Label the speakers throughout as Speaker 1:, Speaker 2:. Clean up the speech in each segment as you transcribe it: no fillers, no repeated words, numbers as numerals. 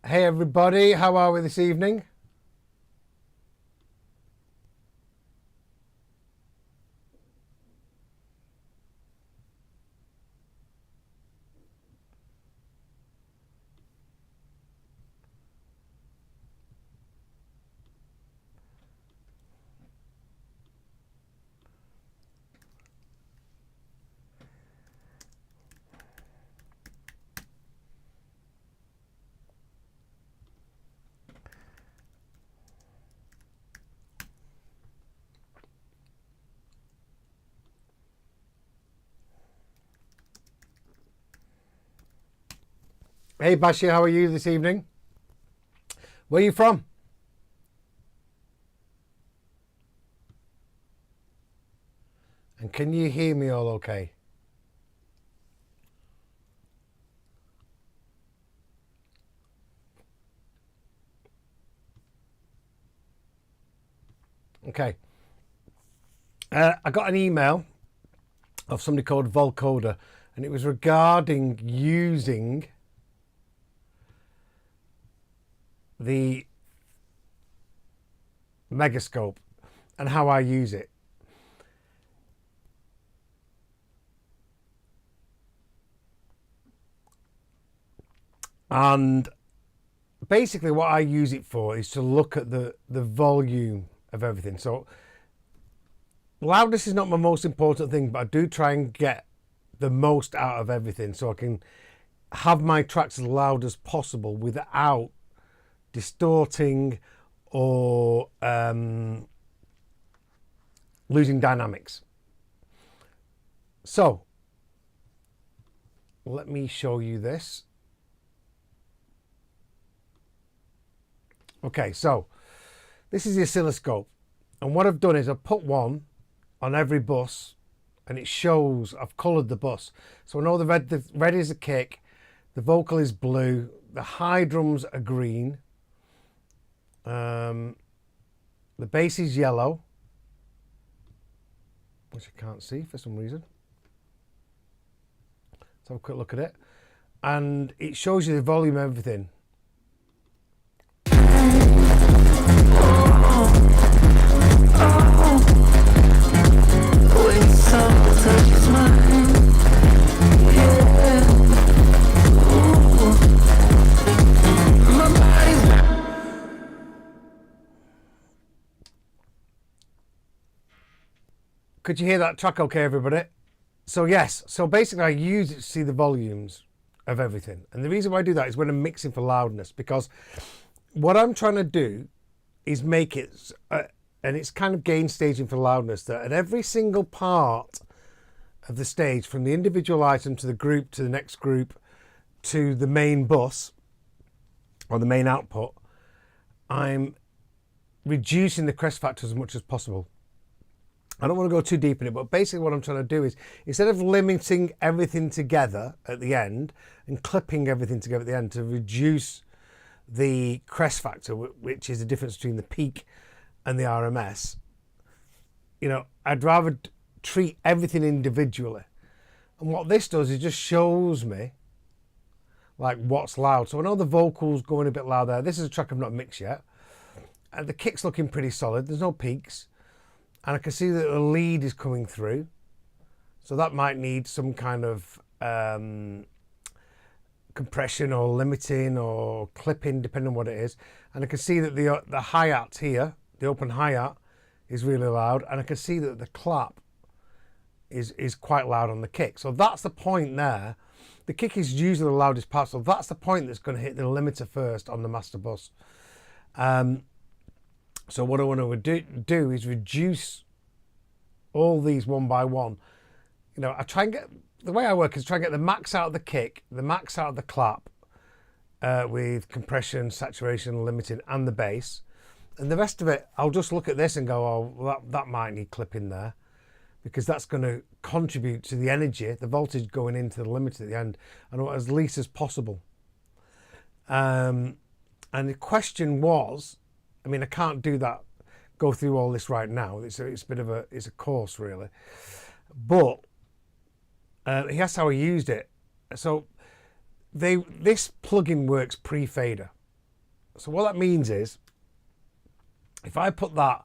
Speaker 1: Hey everybody, how are we this evening? Hey Bashir, how are you this evening? Where are you from? And can you hear me all okay? Okay. I got an email of somebody called Volcoder, and it was regarding using the Megascope and how I use it. And basically what I use it for is to look at the volume of everything. So loudness is not my most important thing, but I do try and get the most out of everything so I can have my tracks as loud as possible without distorting or losing dynamics. So let me show you this. Okay, so this is the oscilloscope, and what I've done is I've put one on every bus, and it shows I've coloured the bus. So I know the red is the kick, the vocal is blue, the high drums are green, the bass is yellow, which I can't see for some reason. Let's have a quick look at it, and it shows you the volume of everything. Could you hear that track okay, everybody? So yes, so basically I use it to see the volumes of everything. And the reason why I do that is when I'm mixing for loudness, because what I'm trying to do is make it, and it's kind of gain staging for loudness, that at every single part of the stage, from the individual item to the group to the next group to the main bus or the main output, I'm reducing the crest factor as much as possible. I don't want to go too deep in it, but basically what I'm trying to do is, instead of limiting everything together at the end and clipping everything together at the end to reduce the crest factor, which is the difference between the peak and the RMS, you know, I'd rather treat everything individually. And what this does is just shows me like what's loud. So I know the vocals going a bit loud there. This is a track I've not mixed yet. And the kick's looking pretty solid. There's no peaks. And I can see that the lead is coming through. So that might need some kind of compression or limiting or clipping, depending on what it is. And I can see that the hi-hat here, the open hi-hat, is really loud. And I can see that the clap is quite loud on the kick. So that's the point there. The kick is usually the loudest part. So that's the point that's going to hit the limiter first on the master bus. So what I want to do is reduce all these one by one. You know, I try and get, the way I work is try and get the max out of the kick, the max out of the clap, with compression, saturation, limiting, and the bass. And the rest of it, I'll just look at this and go, oh, well, that might need clipping there, because that's going to contribute to the energy, the voltage going into the limiter at the end, and I want as least as possible. And the question was, I mean, I can't do that, go through all this right now. It's a bit of a course really, but here's how I used it. So this plugin works pre-fader. So what that means is, if I put that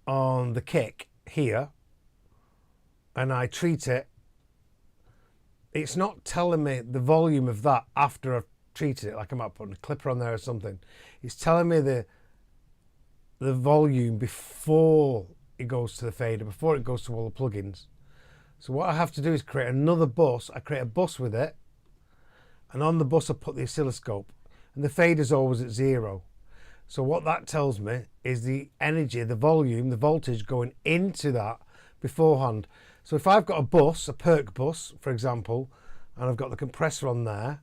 Speaker 1: on the kick here and I treat it, it's not telling me the volume of that after I've treated it, like I might put a clipper on there or something. It's telling me the volume before it goes to the fader, before it goes to all the plugins. So what I have to do is create another bus. I create a bus with it, and on the bus I put the oscilloscope, and the fader's always at 0. So what that tells me is the energy, the volume, the voltage going into that beforehand. So if I've got a bus, a perk bus, for example, and I've got the compressor on there,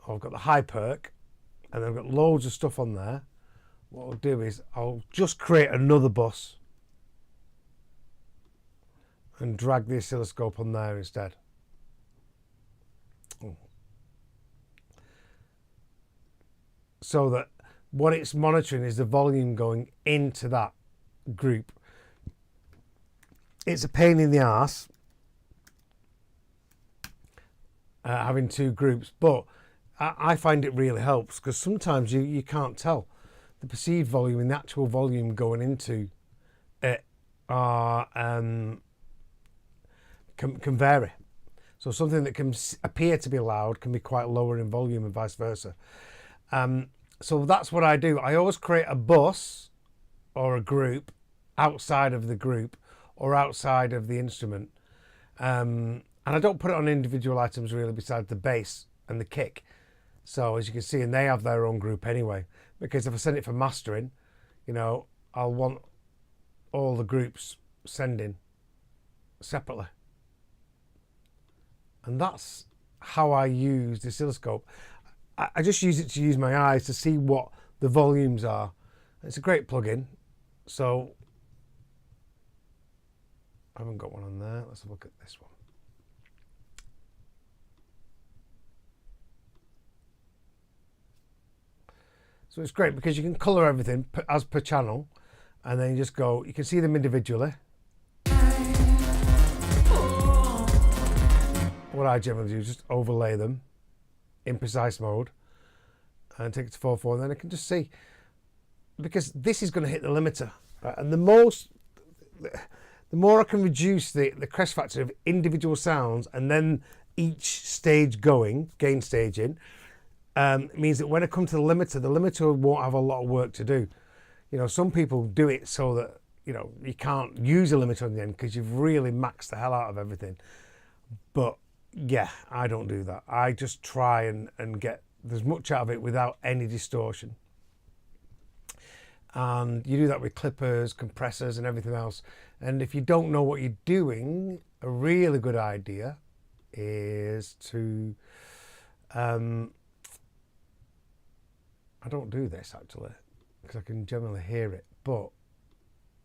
Speaker 1: or I've got the high perk, and I've got loads of stuff on there, what I'll do is I'll just create another bus and drag the oscilloscope on there instead. So that what it's monitoring is the volume going into that group. It's a pain in the arse having two groups, but I find it really helps, because sometimes you can't tell the perceived volume and the actual volume going into it are can vary. So something that can appear to be loud can be quite lower in volume and vice versa. So that's what I do. I always create a bus or a group outside of the group or outside of the instrument. And I don't put it on individual items really, besides the bass and the kick. So as you can see, and they have their own group anyway, because if I send it for mastering, you know, I'll want all the groups sending separately. And that's how I use the oscilloscope. I just use it to use my eyes to see what the volumes are. It's a great plugin. So I haven't got one on there. Let's have a look at this one. So it's great because you can color everything as per channel, and then you just go, you can see them individually. What I generally do is just overlay them in precise mode and take it to 4/4, and then I can just see, because this is going to hit the limiter, right? And the more I can reduce the crest factor of individual sounds and then each stage going, gain staging, means that when I come to the limiter won't have a lot of work to do. You know, some people do it so that, you know, you can't use a limiter in the end because you've really maxed the hell out of everything. But yeah, I don't do that. I just try and get as much out of it without any distortion. And you do that with clippers, compressors and everything else. And if you don't know what you're doing, a really good idea is to I don't do this actually because I can generally hear it, but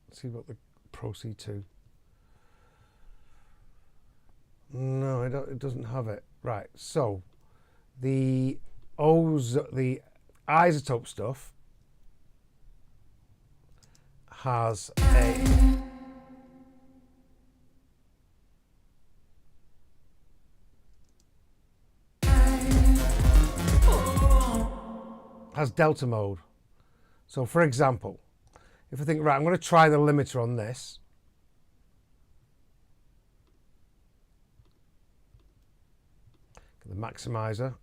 Speaker 1: let's see what the Pro C2. No, it doesn't have it. Right, so the isotope stuff has delta mode. So for example, if I think, right, I'm going to try the limiter on this. The maximizer.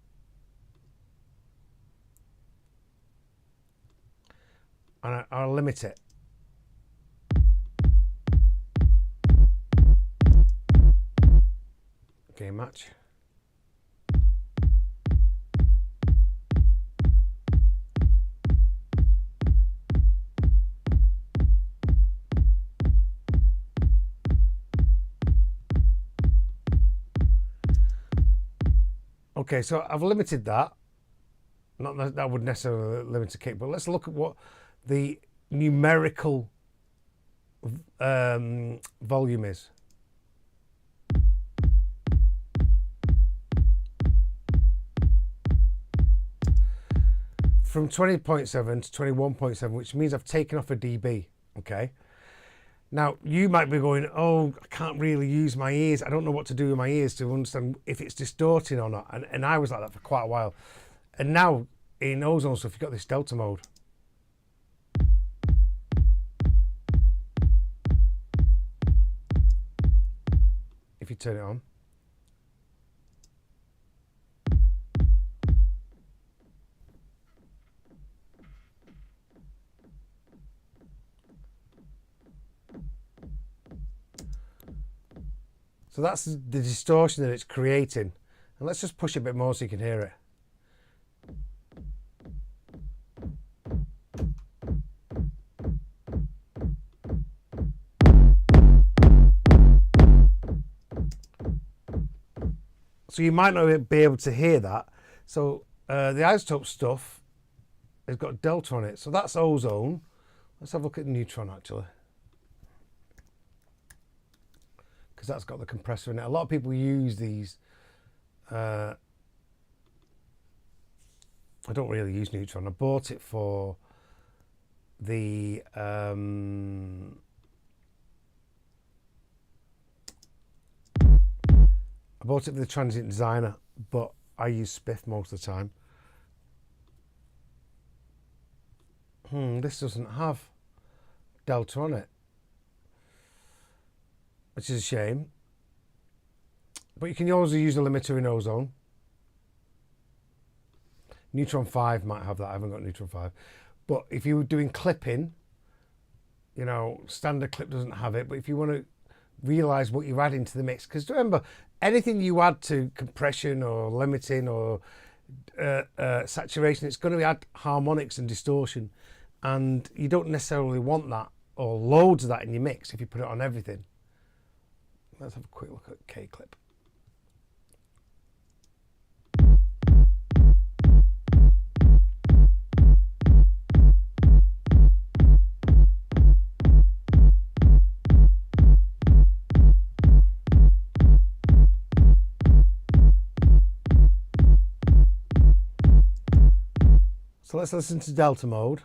Speaker 1: And I'll limit it. Okay, match. Okay, so I've limited that. Not that that would necessarily limit a kick, but let's look at what the numerical volume is. From 20.7 to 21.7, which means I've taken off a dB, okay? Now, you might be going, oh, I can't really use my ears. I don't know what to do with my ears to understand if it's distorting or not. And I was like that for quite a while. And now in ozone stuff, you've got this delta mode. If you turn it on. So that's the distortion that it's creating. And let's just push it a bit more so you can hear it. So you might not be able to hear that. So the isotope stuff has got delta on it. So that's ozone. Let's have a look at neutron actually. Because that's got the compressor in it. A lot of people use these. I don't really use neutron. I bought it for the I bought it for the Transient Designer, but I use Spiff most of the time. This doesn't have delta on it, which is a shame. But you can also use a limiter in ozone. Neutron 5 might have that. I haven't got Neutron 5. But if you were doing clipping, you know, standard clip doesn't have it. But if you want to realize what you're adding to the mix, because remember, anything you add to compression or limiting or saturation, it's going to add harmonics and distortion. And you don't necessarily want that or loads of that in your mix if you put it on everything. Let's have a quick look at K-clip. So let's listen to delta mode.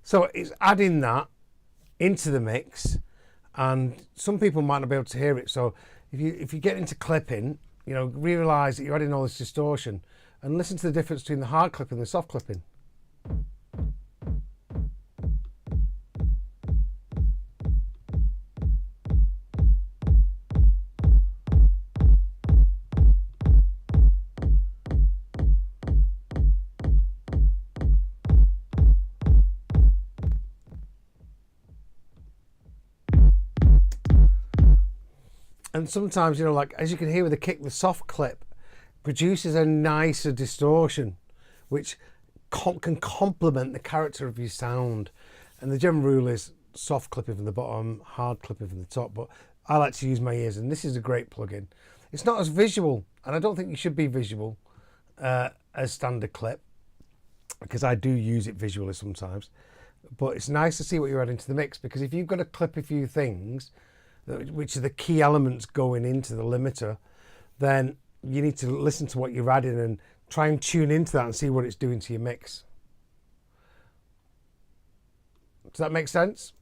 Speaker 1: So it's adding that into the mix, and some people might not be able to hear it. So if you get into clipping, you know, realize that you're adding all this distortion, and listen to the difference between the hard clipping and the soft clipping. And sometimes, you know, like as you can hear with the kick, the soft clip produces a nicer distortion, which can complement the character of your sound. And the general rule is soft clipping from the bottom, hard clipping from the top. But I like to use my ears, and this is a great plugin. It's not as visual, and I don't think you should be visual as standard clip, because I do use it visually sometimes. But it's nice to see what you're adding to the mix, because if you've got to clip a few things, which are the key elements going into the limiter, then you need to listen to what you're adding and try and tune into that and see what it's doing to your mix. Does that make sense?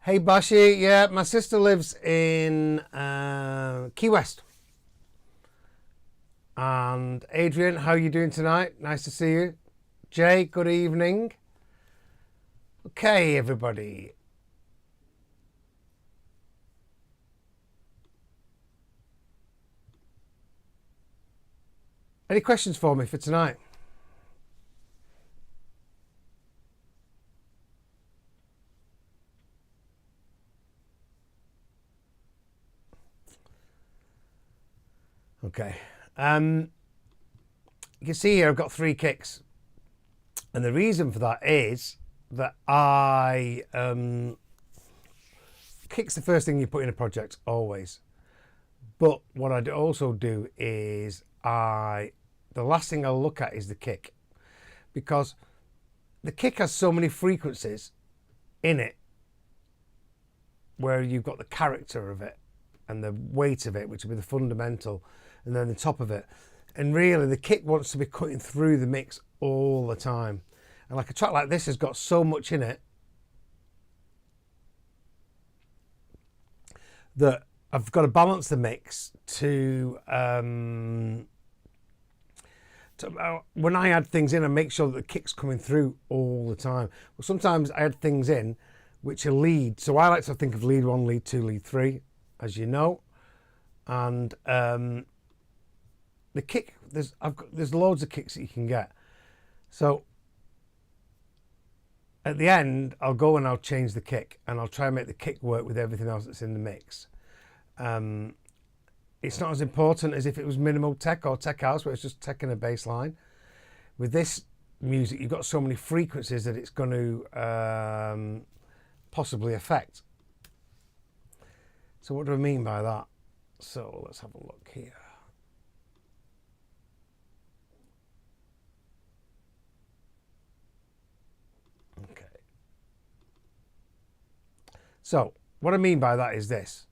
Speaker 1: Hey Bashi, yeah, my sister lives in Key West. And Adrian, how are you doing tonight? Nice to see you. Jay, good evening. Okay, everybody. Any questions for me for tonight? Okay. You can see here I've got 3 kicks. And the reason for that is that kick's the first thing you put in a project, always. But what I also do is the last thing I'll look at is the kick. Because the kick has so many frequencies in it where you've got the character of it and the weight of it, which will be the fundamental, and then the top of it. And really the kick wants to be cutting through the mix all the time. And like a track like this has got so much in it that I've got to balance the mix to when I add things in, I make sure that the kick's coming through all the time. Well, sometimes I add things in which are lead. So I like to think of lead 1, lead 2, lead 3, as you know. And the kick, there's loads of kicks that you can get. So at the end, I'll go and I'll change the kick, and I'll try and make the kick work with everything else that's in the mix. It's not as important as if it was minimal tech or tech house, where it's just tech and a bass line. With this music, you've got so many frequencies that it's going to possibly affect. So what do I mean by that? So let's have a look here. Okay. So what I mean by that is this.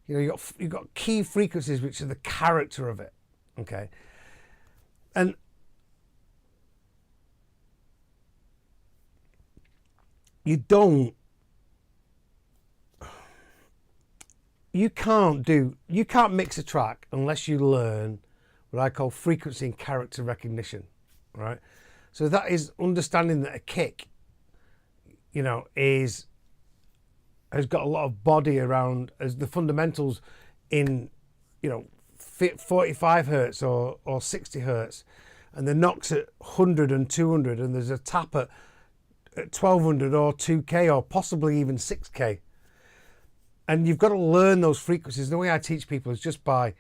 Speaker 1: You know, you've got key frequencies which are the character of it, okay? And you can't mix a track unless you learn what I call frequency and character recognition, right? So that is understanding that a kick, you know, has got a lot of body around as the fundamentals in, you know, 45 hertz or 60 hertz, and the knocks at 100 and 200, and there's a tap at 1200 or 2K or possibly even 6K. And you've got to learn those frequencies. The way I teach people is just by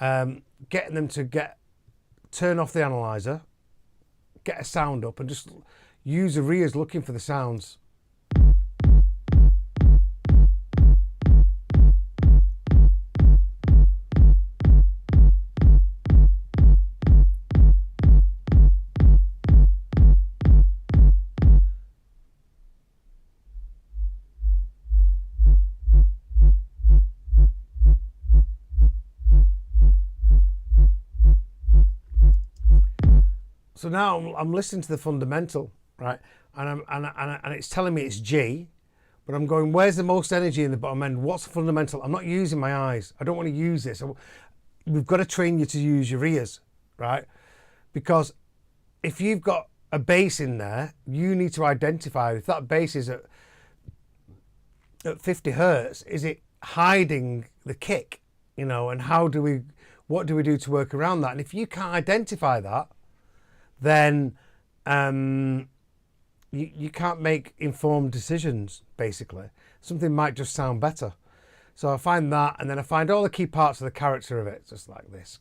Speaker 1: getting them to turn off the analyzer, get a sound up, and just use their ears looking for the sounds. So now I'm listening to the fundamental, right? And it's telling me it's G, but I'm going, where's the most energy in the bottom end? What's the fundamental? I'm not using my eyes. I don't want to use this. We've got to train you to use your ears, right? Because if you've got a bass in there, you need to identify if that bass is at 50 hertz, is it hiding the kick, you know, and what do we do to work around that? And if you can't identify that, then you can't make informed decisions, basically. Something might just sound better. So I find that, and then I find all the key parts of the character of it, just like this.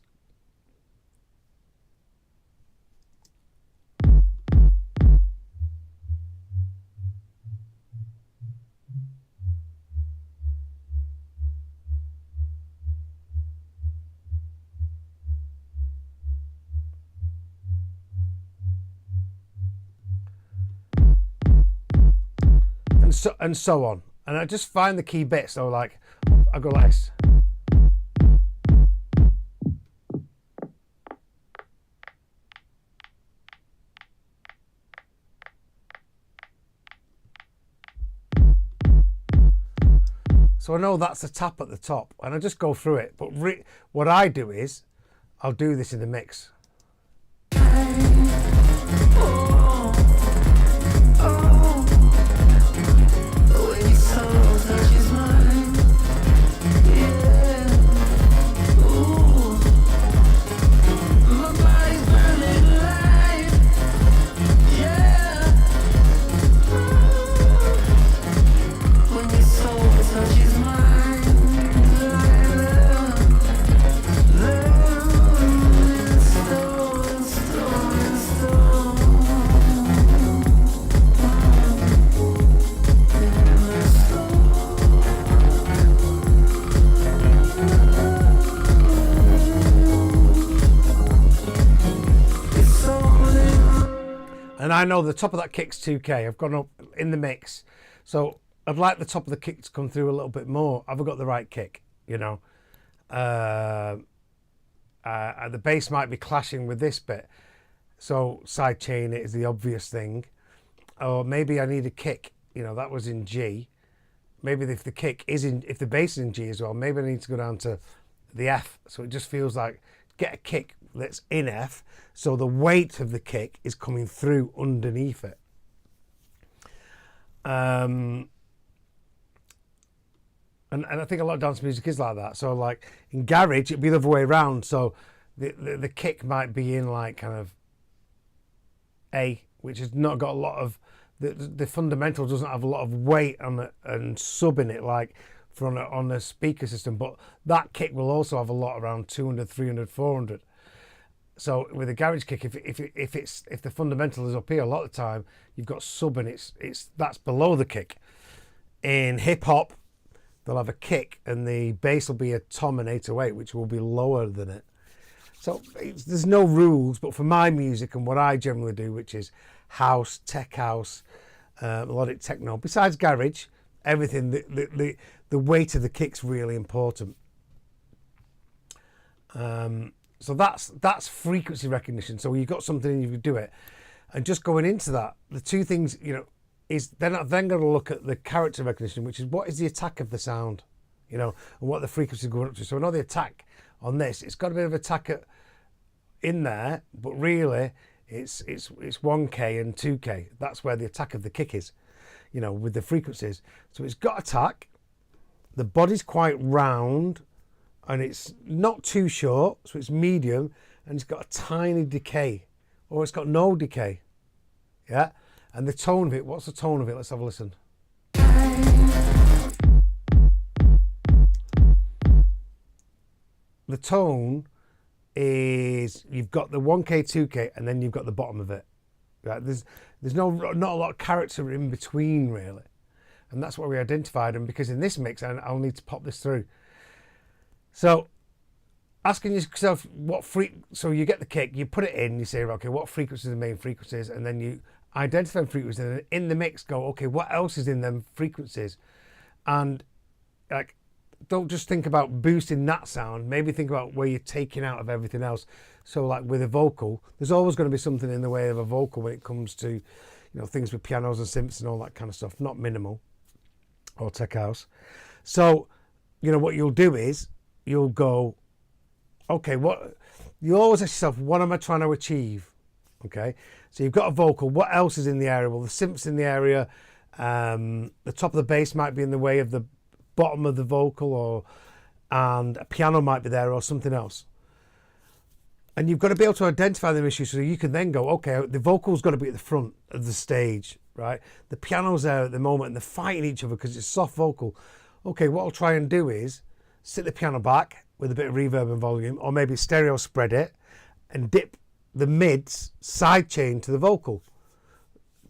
Speaker 1: And so on, and I just find the key bits. So like, I go like this. So I know that's a tap at the top, and I just go through it. But what I do is, I'll do this in the mix. And I know the top of that kick's 2K. I've gone up in the mix. So I'd like the top of the kick to come through a little bit more. Have I got the right kick? You know, the bass might be clashing with this bit. So sidechain it is the obvious thing. Or maybe I need a kick. You know, that was in G. Maybe if the kick is in, if the bass is in G as well, maybe I need to go down to the F. So it just feels like get a kick that's in F. So the weight of the kick is coming through underneath it. And I think a lot of dance music is like that. So like in garage, it'd be the other way around. So the kick might be in like kind of A, which has not got a lot of, the fundamental doesn't have a lot of weight on it and sub in it like on a speaker system, but that kick will also have a lot around 200, 300, 400. So with a garage kick, if the fundamental is up here, a lot of the time you've got sub and that's below the kick. In hip hop, they'll have a kick and the bass will be a tom and 808, which will be lower than it. So there's no rules, but for my music and what I generally do, which is house, tech house, melodic techno, besides garage, everything, the weight of the kick's really important. So that's frequency recognition. So you've got something and you can do it. And just going into that, the two things, you know, is then going to look at the character recognition, which is what is the attack of the sound, you know, and what the frequency is going up to. So I know the attack on this, it's got a bit of attack in there, but really it's 1K and 2K. That's where the attack of the kick is, you know, with the frequencies. So it's got attack, the body's quite round, and it's not too short, so it's medium, and it's got a tiny decay, or it's got no decay, yeah? And the tone of it, what's the tone of it? Let's have a listen. The tone is, you've got the 1K, 2K, and then you've got the bottom of it. Right? There's not a lot of character in between, really. And that's what we identified. And because in this mix, I'll need to pop this through. So asking yourself so you get the kick, you put it in, you say, okay, what frequencies are the main frequencies? And then you identify frequencies, and in the mix go, okay, what else is in them frequencies? And like, don't just think about boosting that sound, maybe think about where you're taking out of everything else. So like with a vocal, there's always going to be something in the way of a vocal when it comes to, you know, things with pianos and synths and all that kind of stuff, not minimal or tech house. So, you know, what you'll do is you'll go, okay, you always ask yourself, what am I trying to achieve? Okay, so you've got a vocal, what else is in the area? Well, the synth's in the area, the top of the bass might be in the way of the bottom of the vocal, and a piano might be there or something else. And you've got to be able to identify them issues so you can then go, okay, the vocal's got to be at the front of the stage, right? The piano's there at the moment and they're fighting each other because it's soft vocal. Okay, what I'll try and do is sit the piano back with a bit of reverb and volume, or maybe stereo spread it and dip the mids sidechain to the vocal.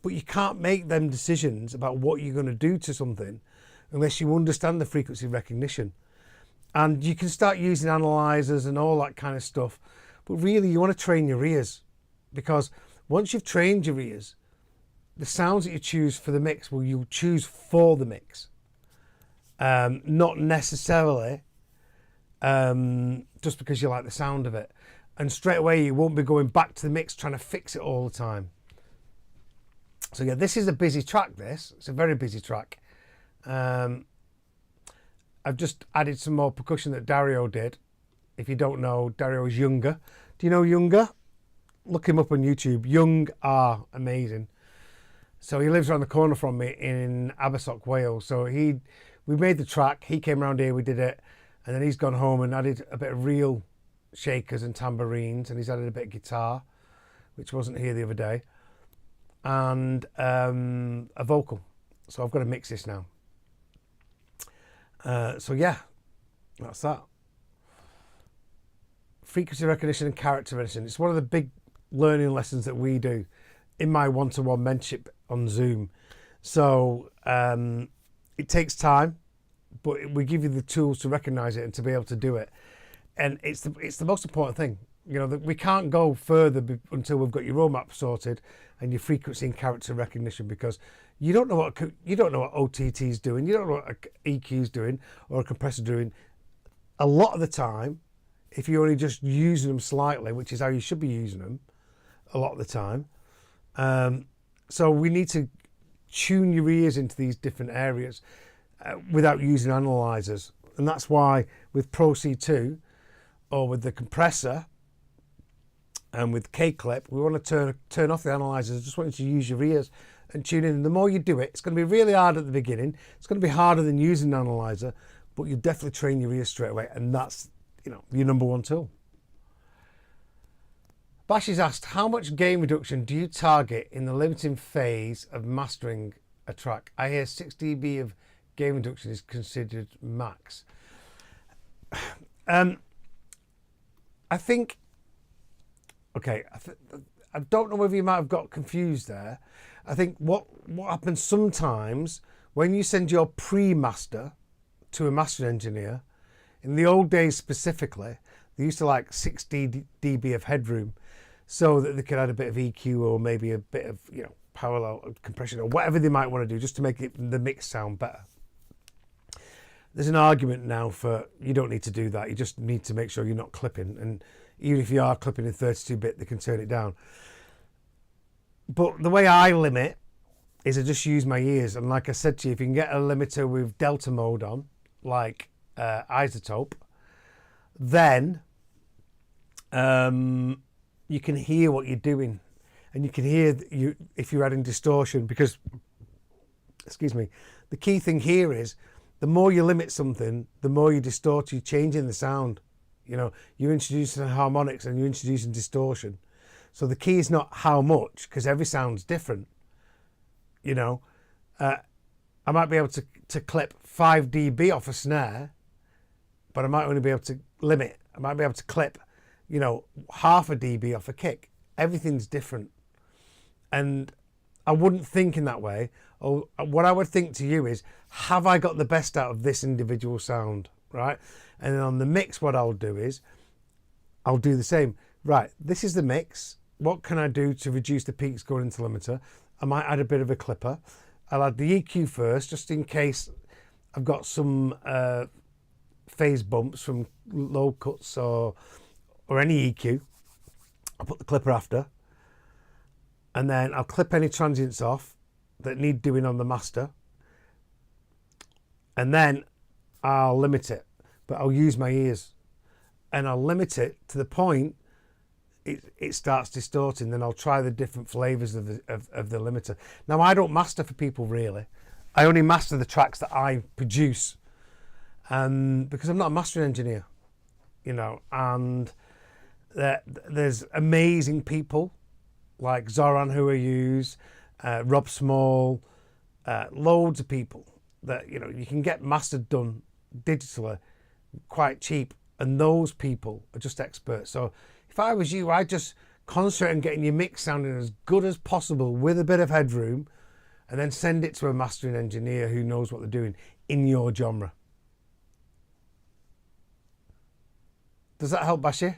Speaker 1: But you can't make them decisions about what you're going to do to something unless you understand the frequency recognition. And you can start using analyzers and all that kind of stuff, but really you want to train your ears, because once you've trained your ears, the sounds that you choose for the mix, well, you'll choose for the mix, not necessarily just because you like the sound of it. And straight away you won't be going back to the mix trying to fix it all the time. So yeah, this is a busy track. It's a very busy track. I've just added some more percussion that Dario did. If you don't know, Dario is Younger. Do you know Younger? Look him up on YouTube. Young R, amazing. So he lives around the corner from me in Abersoch, Wales. So we made the track. He came around here, we did it, and then he's gone home and added a bit of real shakers and tambourines, and he's added a bit of guitar, which wasn't here the other day, and a vocal. So I've got to mix this now. So yeah, that's that. Frequency recognition and character recognition. It's one of the big learning lessons that we do in my one-to-one mentorship on Zoom. So it takes time, but we give you the tools to recognize it and to be able to do it. And it's the most important thing. You know, that we can't go further until we've got your row map sorted and your frequency and character recognition, because you don't know what OTT is doing, you don't know what EQ is doing or a compressor doing. A lot of the time, if you're only just using them slightly, which is how you should be using them a lot of the time. So we need to tune your ears into these different areas without using analyzers. And that's why with Pro C2 or with the compressor and with K-Clip, we want to turn off the analyzers. I just want you to use your ears and tune in. And the more you do it, it's going to be really hard at the beginning. It's going to be harder than using an analyzer, but you definitely train your ears straight away. And that's, you know, your number one tool. Bash has asked, how much gain reduction do you target in the limiting phase of mastering a track? I hear 6 dB of gain reduction is considered max. I think, okay, I don't know whether you might have got confused there. I think what happens sometimes when you send your pre-master to a mastering engineer, in the old days specifically, they used to like 6 dB of headroom so that they could add a bit of EQ or maybe a bit of, you know, parallel compression or whatever they might want to do just to make the mix sound better. There's an argument now for you don't need to do that. You just need to make sure you're not clipping. And even if you are clipping in 32-bit, they can turn it down. But the way I limit is I just use my ears. And like I said to you, if you can get a limiter with delta mode on, like Isotope, then you can hear what you're doing. And you can hear if you're adding distortion, because, excuse me, the key thing here is the more you limit something, the more you distort, you're changing the sound. You know, you're introducing harmonics and you're introducing distortion. So the key is not how much, because every sound's different. You know, I might be able to clip 5 dB off a snare, but I might only be able to limit. I might be able to clip, you know, half a dB off a kick. Everything's different. And I wouldn't think in that way. Or what I would think to you is, have I got the best out of this individual sound, right? And then on the mix, what I'll do is, I'll do the same. Right, this is the mix. What can I do to reduce the peaks going into limiter? I might add a bit of a clipper. I'll add the EQ first, just in case I've got some phase bumps from low cuts or any EQ. I'll put the clipper after. And then I'll clip any transients off that need doing on the master. And then I'll limit it, but I'll use my ears. And I'll limit it to the point it starts distorting. Then I'll try the different flavors of the limiter. Now, I don't master for people, really. I only master the tracks that I produce. Because I'm not a mastering engineer, you know, and there's amazing people like Zoran, who I use, Rob Small, loads of people that, you know, you can get mastered done digitally quite cheap, and those people are just experts. So if I was you, I'd just concentrate on getting your mix sounding as good as possible with a bit of headroom, and then send it to a mastering engineer who knows what they're doing in your genre. Does that help, Bashi?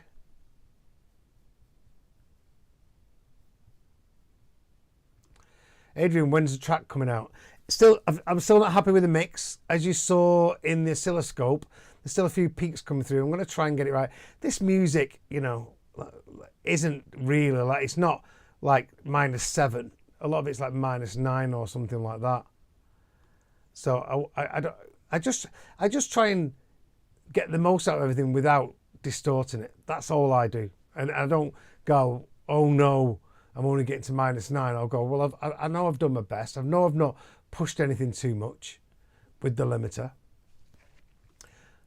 Speaker 1: Adrian, when's the track coming out? I'm still not happy with the mix. As you saw in the oscilloscope, there's still a few peaks coming through. I'm going to try and get it right. This music, you know, isn't really like, it's not like -7. A lot of it's like -9 or something like that. So I just try and get the most out of everything without distorting it. That's all I do. And I don't go, oh no, I'm only getting to -9. I'll go, well, I know I've done my best. I know I've not pushed anything too much with the limiter.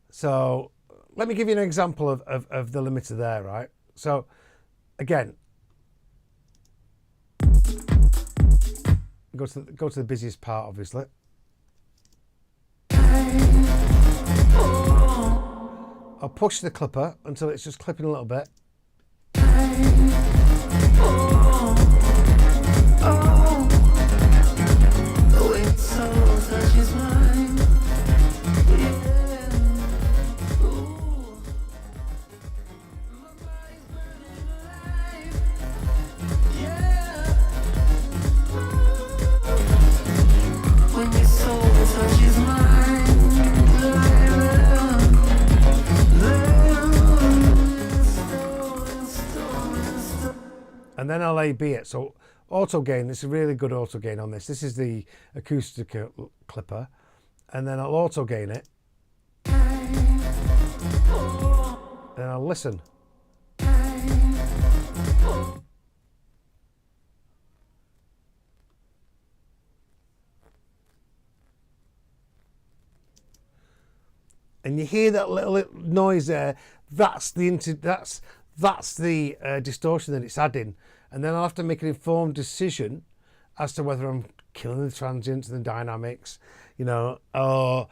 Speaker 1: So let me give you an example of the limiter there, right? So again, go to the busiest part, obviously. I'll push the clipper until it's just clipping a little bit. and then I'll A/B it. So auto gain, this is a really good auto gain on this. This is the acoustic clipper, and then I'll auto gain it, and I'll listen. And you hear that little noise there. That's the distortion that it's adding. And then I'll have to make an informed decision as to whether I'm killing the transients and the dynamics, or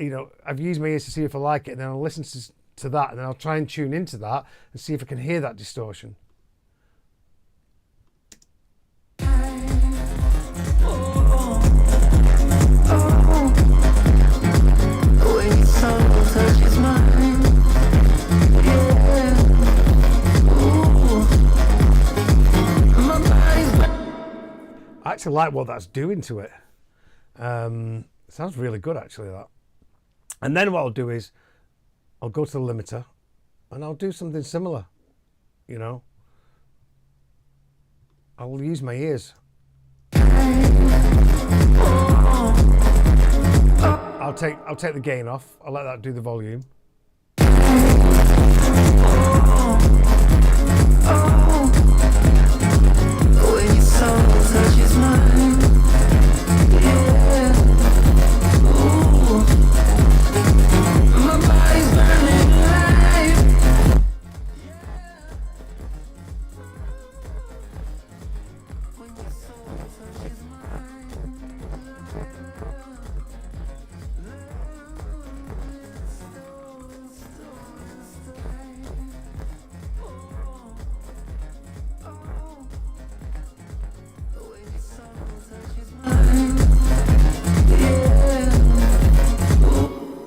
Speaker 1: I've used my ears to see if I like it, and then I'll listen to that, and then I'll try and tune into that and see if I can hear that distortion. I actually like what that's doing to it. Sounds really good, actually, that. And then what I'll do is I'll go to the limiter and I'll do something similar. I'll use my ears. I'll take the gain off. I'll let that do the volume. When your soul touches mine, yeah. Ooh. My body's burning alive. When your soul touches mine,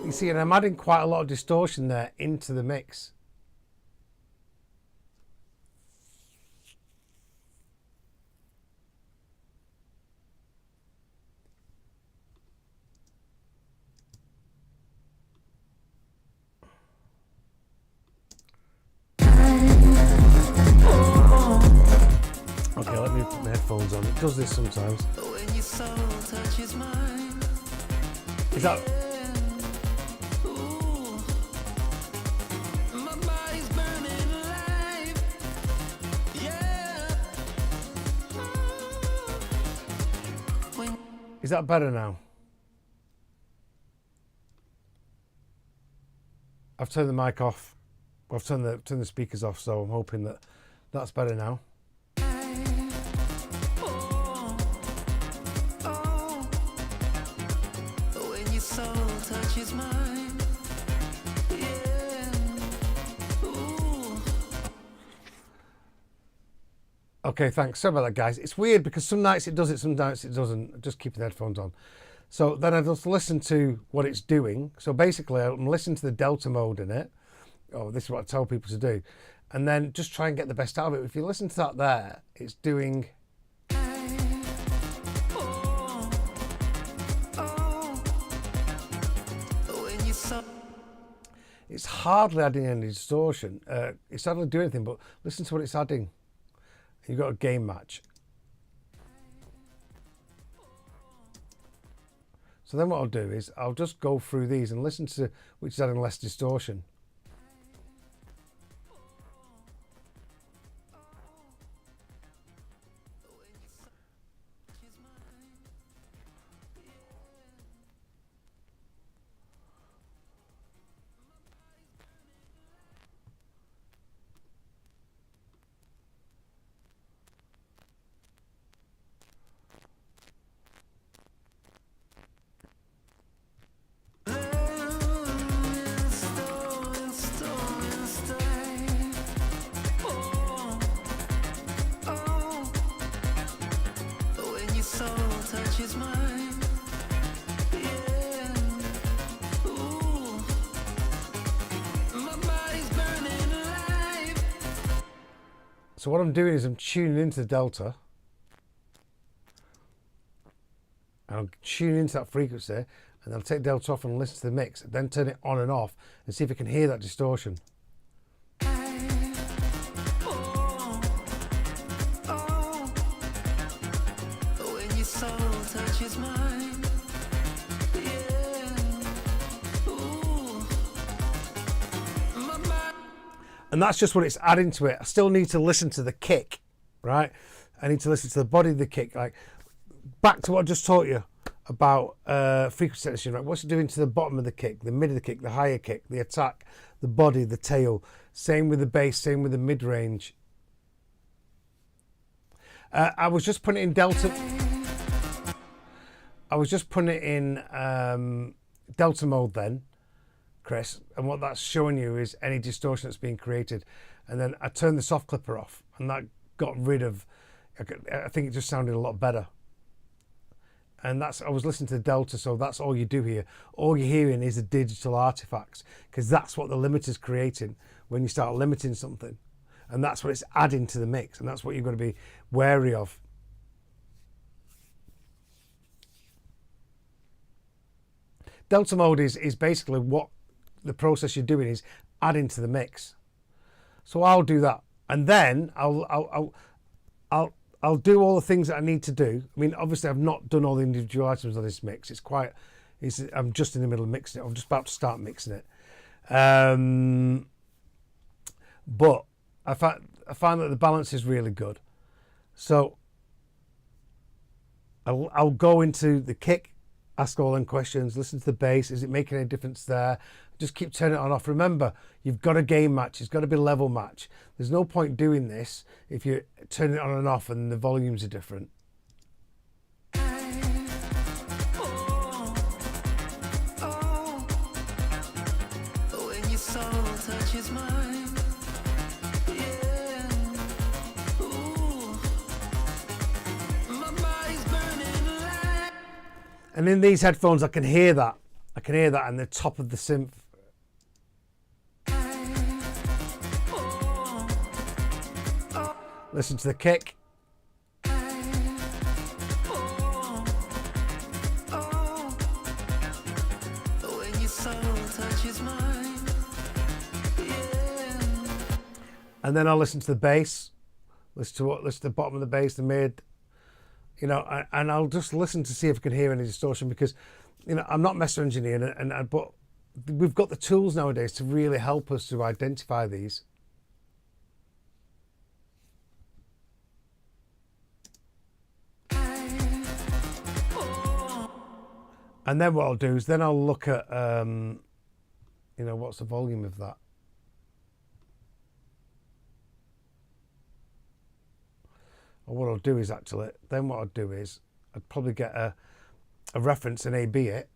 Speaker 1: you see, and I'm adding quite a lot of distortion there into the mix. Okay, let me put my headphones on. It does this sometimes. Is that... Is that better now? I've turned the mic off. I've turned the speakers off, so I'm hoping that that's better now. When your soul touches mine, yeah. Okay, thanks. Sorry about that, guys. It's weird because some nights it does it, some nights it doesn't. Just keep the headphones on. So then I just listen to what it's doing. So basically, I'm listening to the delta mode in it. Oh, this is what I tell people to do. And then just try and get the best out of it. If you listen to that there, it's doing... It's hardly adding any distortion. It's hardly doing anything, but listen to what it's adding. You've got a gain match. So then what I'll do is I'll just go through these and listen to which is adding less distortion. So what I'm doing is I'm tuning into the delta. And I'll tune into that frequency, and I'll take delta off and listen to the mix, then turn it on and off and see if I can hear that distortion.
Speaker 2: touches mine. Yeah. Ooh. My mind.
Speaker 1: And that's just what it's adding to it. I still need to listen to the kick, right? I need to listen to the body of the kick. Like, back to what I just taught you about frequency section, right? What's it doing to the bottom of the kick, the mid of the kick, the higher kick, the attack, the body, the tail. Same with the bass, same with the mid-range. I was just putting it in delta. I was just putting it in delta mode then, Chris, and what that's showing you is any distortion that's being created. And then I turned the soft clipper off, and that got rid of, I think it just sounded a lot better. And that's, I was listening to the delta, so that's all you do here. All you're hearing is the digital artifacts, because that's what the limiter's creating when you start limiting something. And that's what it's adding to the mix, and that's what you've got to be wary of. Delta mode is basically what the process you're doing is adding to the mix. So I'll do that, and then I'll do all the things that I need to do. I mean, obviously I've not done all the individual items on this mix. I'm just in the middle of mixing it. I'm just about to start mixing it. But I find that the balance is really good. So I'll go into the kick, ask all them questions, listen to the bass. Is it making any difference there? Just keep turning it on and off. Remember, you've got a gain match. It's got to be level match. There's no point doing this if you're turning it on and off and the volumes are different.
Speaker 2: When your soul touches mine. Yeah. Ooh. My body's burning alive.
Speaker 1: And in these headphones, I can hear that. I can hear that in the top of the synth. Listen to the kick.
Speaker 2: When your soul touches mine. Yeah.
Speaker 1: And then I'll listen to the bass. Listen to the bottom of the bass, the mid. You know, and I'll just listen to see if I can hear any distortion, because, you know, I'm not master engineer, but we've got the tools nowadays to really help us to identify these. And then what I'll do is then I'll look at, you know, what's the volume of that? Or what I'll do is actually, then what I'll do is I'd probably get a reference and A/B it.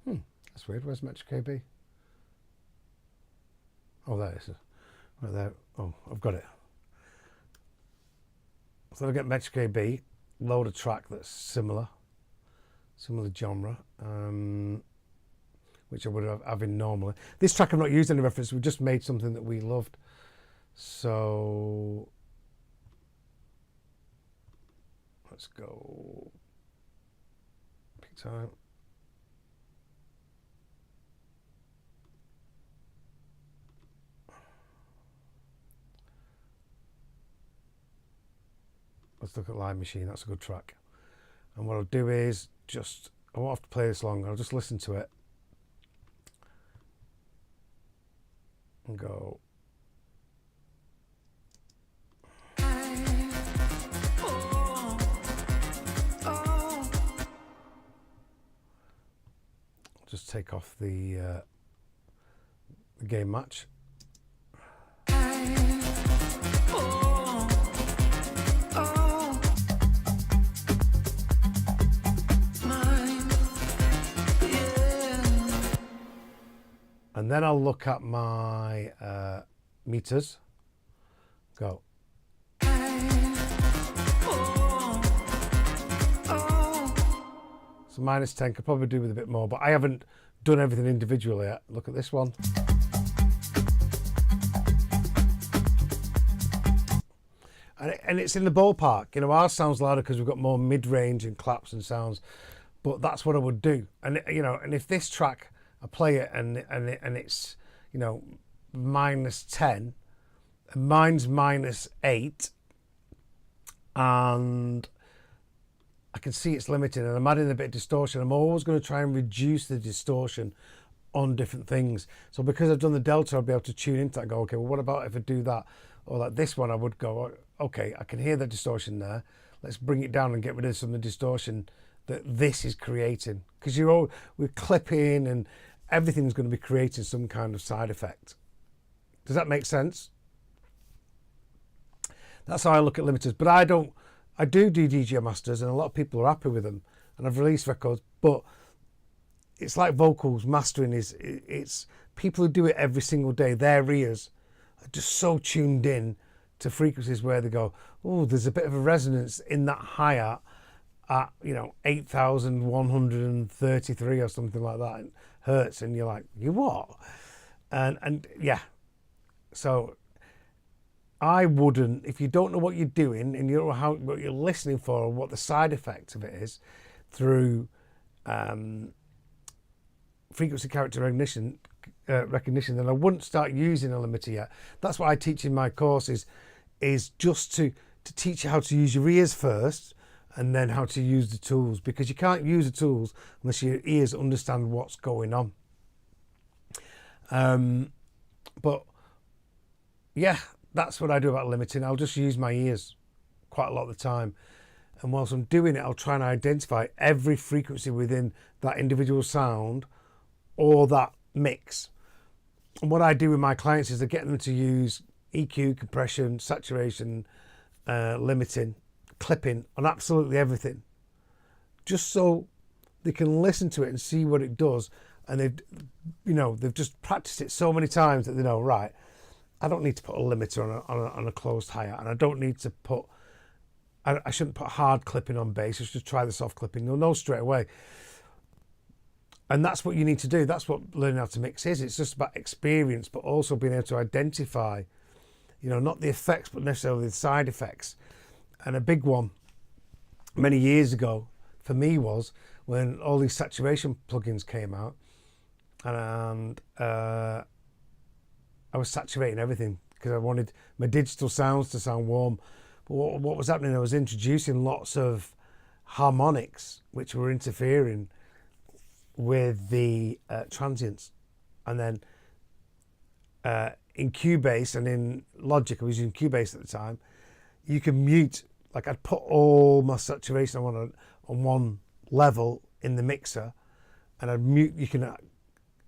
Speaker 1: That's weird. Where's Metric AB? Oh, there it is. Right there. Oh, I've got it. So I'll get Metric AB, load a track that's similar genre, which I would have having normally. This track I've not used any reference. We just made something that we loved. So let's go. Pick time. Let's look at Live Machine. That's a good track. And what I'll do is just, I won't have to play this long. I'll just listen to it and go. Just take off the game match. And then I'll look at my meters. Go. So -10 could probably do with a bit more, but I haven't done everything individually yet. Look at this one. and it's in the ballpark. You know, ours sounds louder because we've got more mid-range and claps and sounds, but that's what I would do. And you know, and if this track I play it and it's, you know, -10, and mine's -8, and I can see it's limited, and I'm adding a bit of distortion. I'm always going to try and reduce the distortion on different things. So because I've done the delta, I'll be able to tune into that and go, okay, well, what about if I do that? Or like this one, I would go, okay, I can hear the distortion there. Let's bring it down and get rid of some of the distortion that this is creating. Because we're clipping and everything's going to be creating some kind of side effect. Does that make sense? That's how I look at limiters. But I do DJ masters, and a lot of people are happy with them. And I've released records, but it's like vocals. Mastering it's people who do it every single day. Their ears are just so tuned in to frequencies where they go, oh, there's a bit of a resonance in that hi-hat at, you know, 8,133 or something like that, and hertz, and you're like, you what? And yeah, so I wouldn't, if you don't know what you're doing and you don't know what you're listening for or what the side effect of it is through frequency character recognition, then I wouldn't start using a limiter yet. That's what I teach in my courses, is just to teach you how to use your ears first and then how to use the tools, because you can't use the tools unless your ears understand what's going on. But yeah, that's what I do about limiting. I'll just use my ears quite a lot of the time. And whilst I'm doing it, I'll try and identify every frequency within that individual sound or that mix. And what I do with my clients is I get them to use EQ, compression, saturation, limiting, clipping on absolutely everything, just so they can listen to it and see what it does. And they've just practiced it so many times that they know, right, I don't need to put a limiter on a closed hi-hat, and I don't need to put, I shouldn't put hard clipping on bass. I should try the soft clipping. You'll know straight away. And that's what you need to do. That's what learning how to mix is. It's just about experience, but also being able to identify, you know, not the effects, but necessarily the side effects. And a big one many years ago for me was when all these saturation plugins came out, and I was saturating everything because I wanted my digital sounds to sound warm. But what was happening, I was introducing lots of harmonics which were interfering with the transients. And then in Cubase and in Logic, I was using Cubase at the time, you can mute, like I'd put all my saturation on one level in the mixer, and I'd mute, you can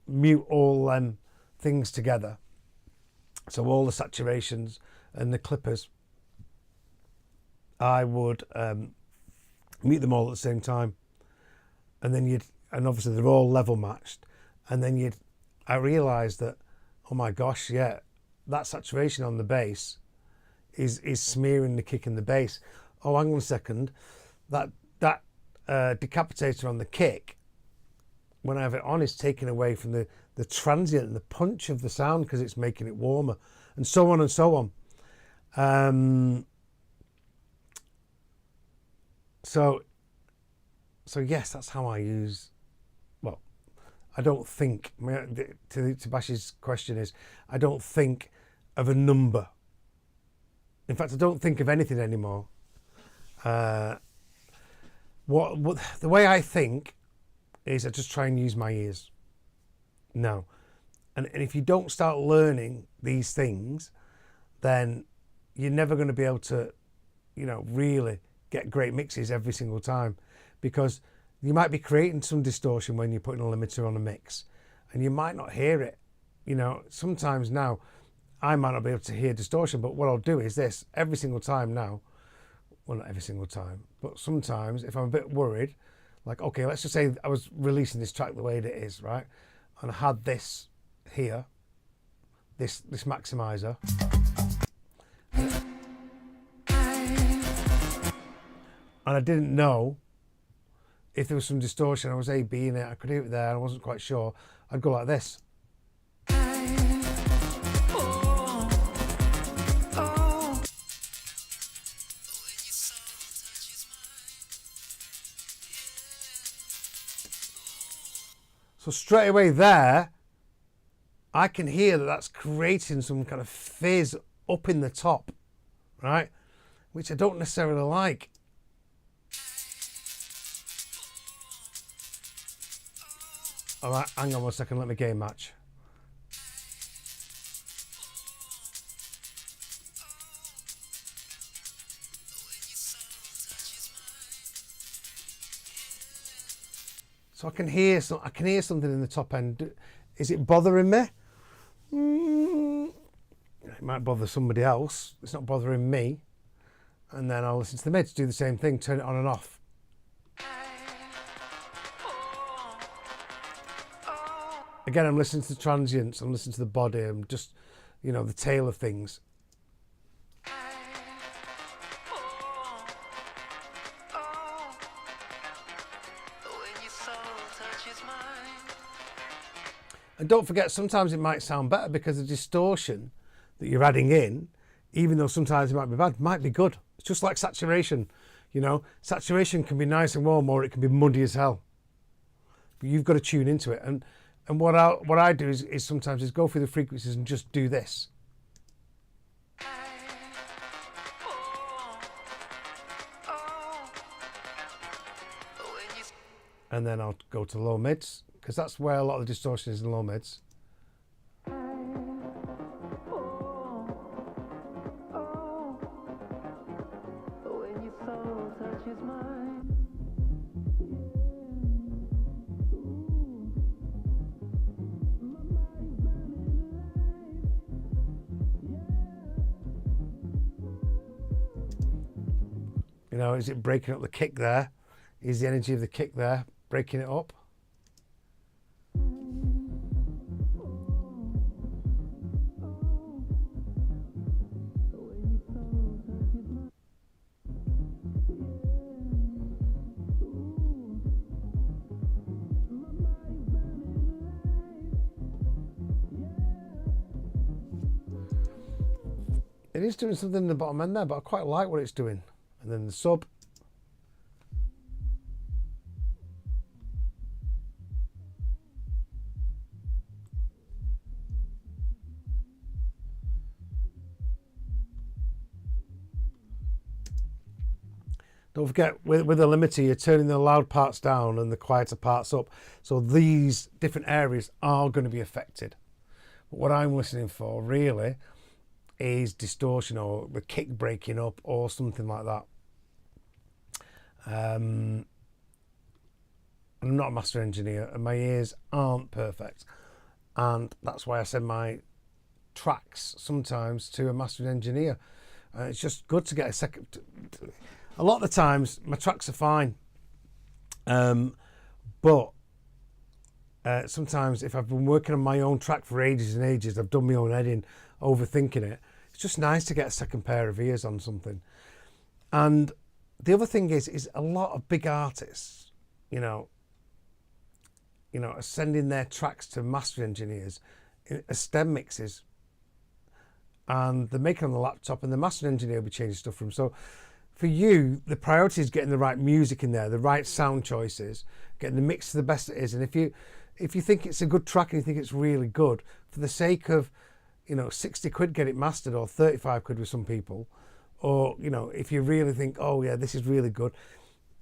Speaker 1: mute all them things together. So all the saturations and the clippers, I would mute them all at the same time. And then and obviously they're all level matched. And then I realized that, oh my gosh, yeah, that saturation on the bass is smearing the kick in the bass. Oh, hang on a second, that decapitator on the kick, when I have it on, is taken away from the transient and the punch of the sound because it's making it warmer, and so on and so on. So yes, that's how I use. Well, I don't think. To Bash's question is, I don't think of a number. In fact, I don't think of anything anymore. What the way I think is, I just try and use my ears. No, and if you don't start learning these things, then you're never going to be able to, you know, really get great mixes every single time, because you might be creating some distortion when you're putting a limiter on a mix, and you might not hear it. You know, sometimes now I might not be able to hear distortion, but what I'll do is this every single time now. Well, not every single time, but sometimes if I'm a bit worried, like, okay, let's just say I was releasing this track the way that it is, right? And I had this here, this maximizer. And I didn't know if there was some distortion. I was A-B in it, I could hear it there, I wasn't quite sure. I'd go like this. So straight away there, I can hear that that's creating some kind of fizz up in the top, right? Which I don't necessarily like. All right, hang on 1 second, let me gain match. So I can hear something in the top end. Is it bothering me? It might bother somebody else. It's not bothering me. And then I'll listen to the mids, do the same thing, turn it on and off. Again, I'm listening to the transients, I'm listening to the body, I'm just, you know, the tail of things. And don't forget, sometimes it might sound better because the distortion that you're adding in, even though sometimes it might be bad, might be good. It's just like saturation, you know. Saturation can be nice and warm, or it can be muddy as hell. But you've got to tune into it. And what I do is sometimes go through the frequencies and just do this. And then I'll go to low mids, because that's where a lot of the distortion is in low mids. You know, is it breaking up the kick there? Is the energy of the kick there breaking it up? It is doing something in the bottom end there, but I quite like what it's doing. And then the sub. Don't forget, with a limiter, you're turning the loud parts down and the quieter parts up. So these different areas are going to be affected. But what I'm listening for, really, is distortion or the kick breaking up or something like that. I'm not a master engineer and my ears aren't perfect. And that's why I send my tracks sometimes to a mastering engineer. It's just good to get a second. A lot of the times my tracks are fine. But sometimes if I've been working on my own track for ages and ages, I've done my own editing, overthinking it, it's just nice to get a second pair of ears on something. And the other thing is a lot of big artists, you know, are sending their tracks to master engineers as stem mixes, and they're making on the laptop, and the master engineer will be changing stuff for them. So for you, the priority is getting the right music in there, the right sound choices, getting the mix to the best it is. And if you think it's a good track and you think it's really good, for the sake of, 60 quid get it mastered, or 35 quid with some people, or, if you really think, oh yeah, this is really good,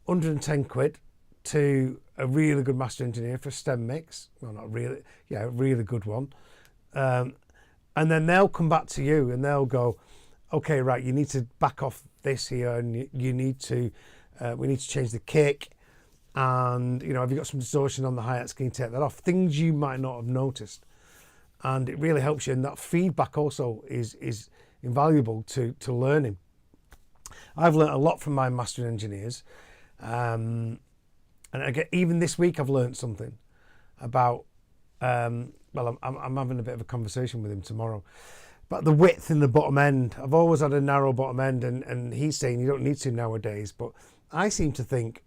Speaker 1: 110 quid to a really good master engineer for a stem mix. Well, not really, yeah, a really good one. And then they'll come back to you and they'll go, okay, right, you need to back off this here, and you need to, we need to change the kick, and have you got some distortion on the hi-hats, can you take that off? Things you might not have noticed, and it really helps you. And that feedback also is invaluable to learning. I've learned a lot from my mastering engineers, and again, even this week I've learned something about. Well, I'm having a bit of a conversation with him tomorrow. But the width in the bottom end, I've always had a narrow bottom end, and he's saying you don't need to nowadays. But I seem to think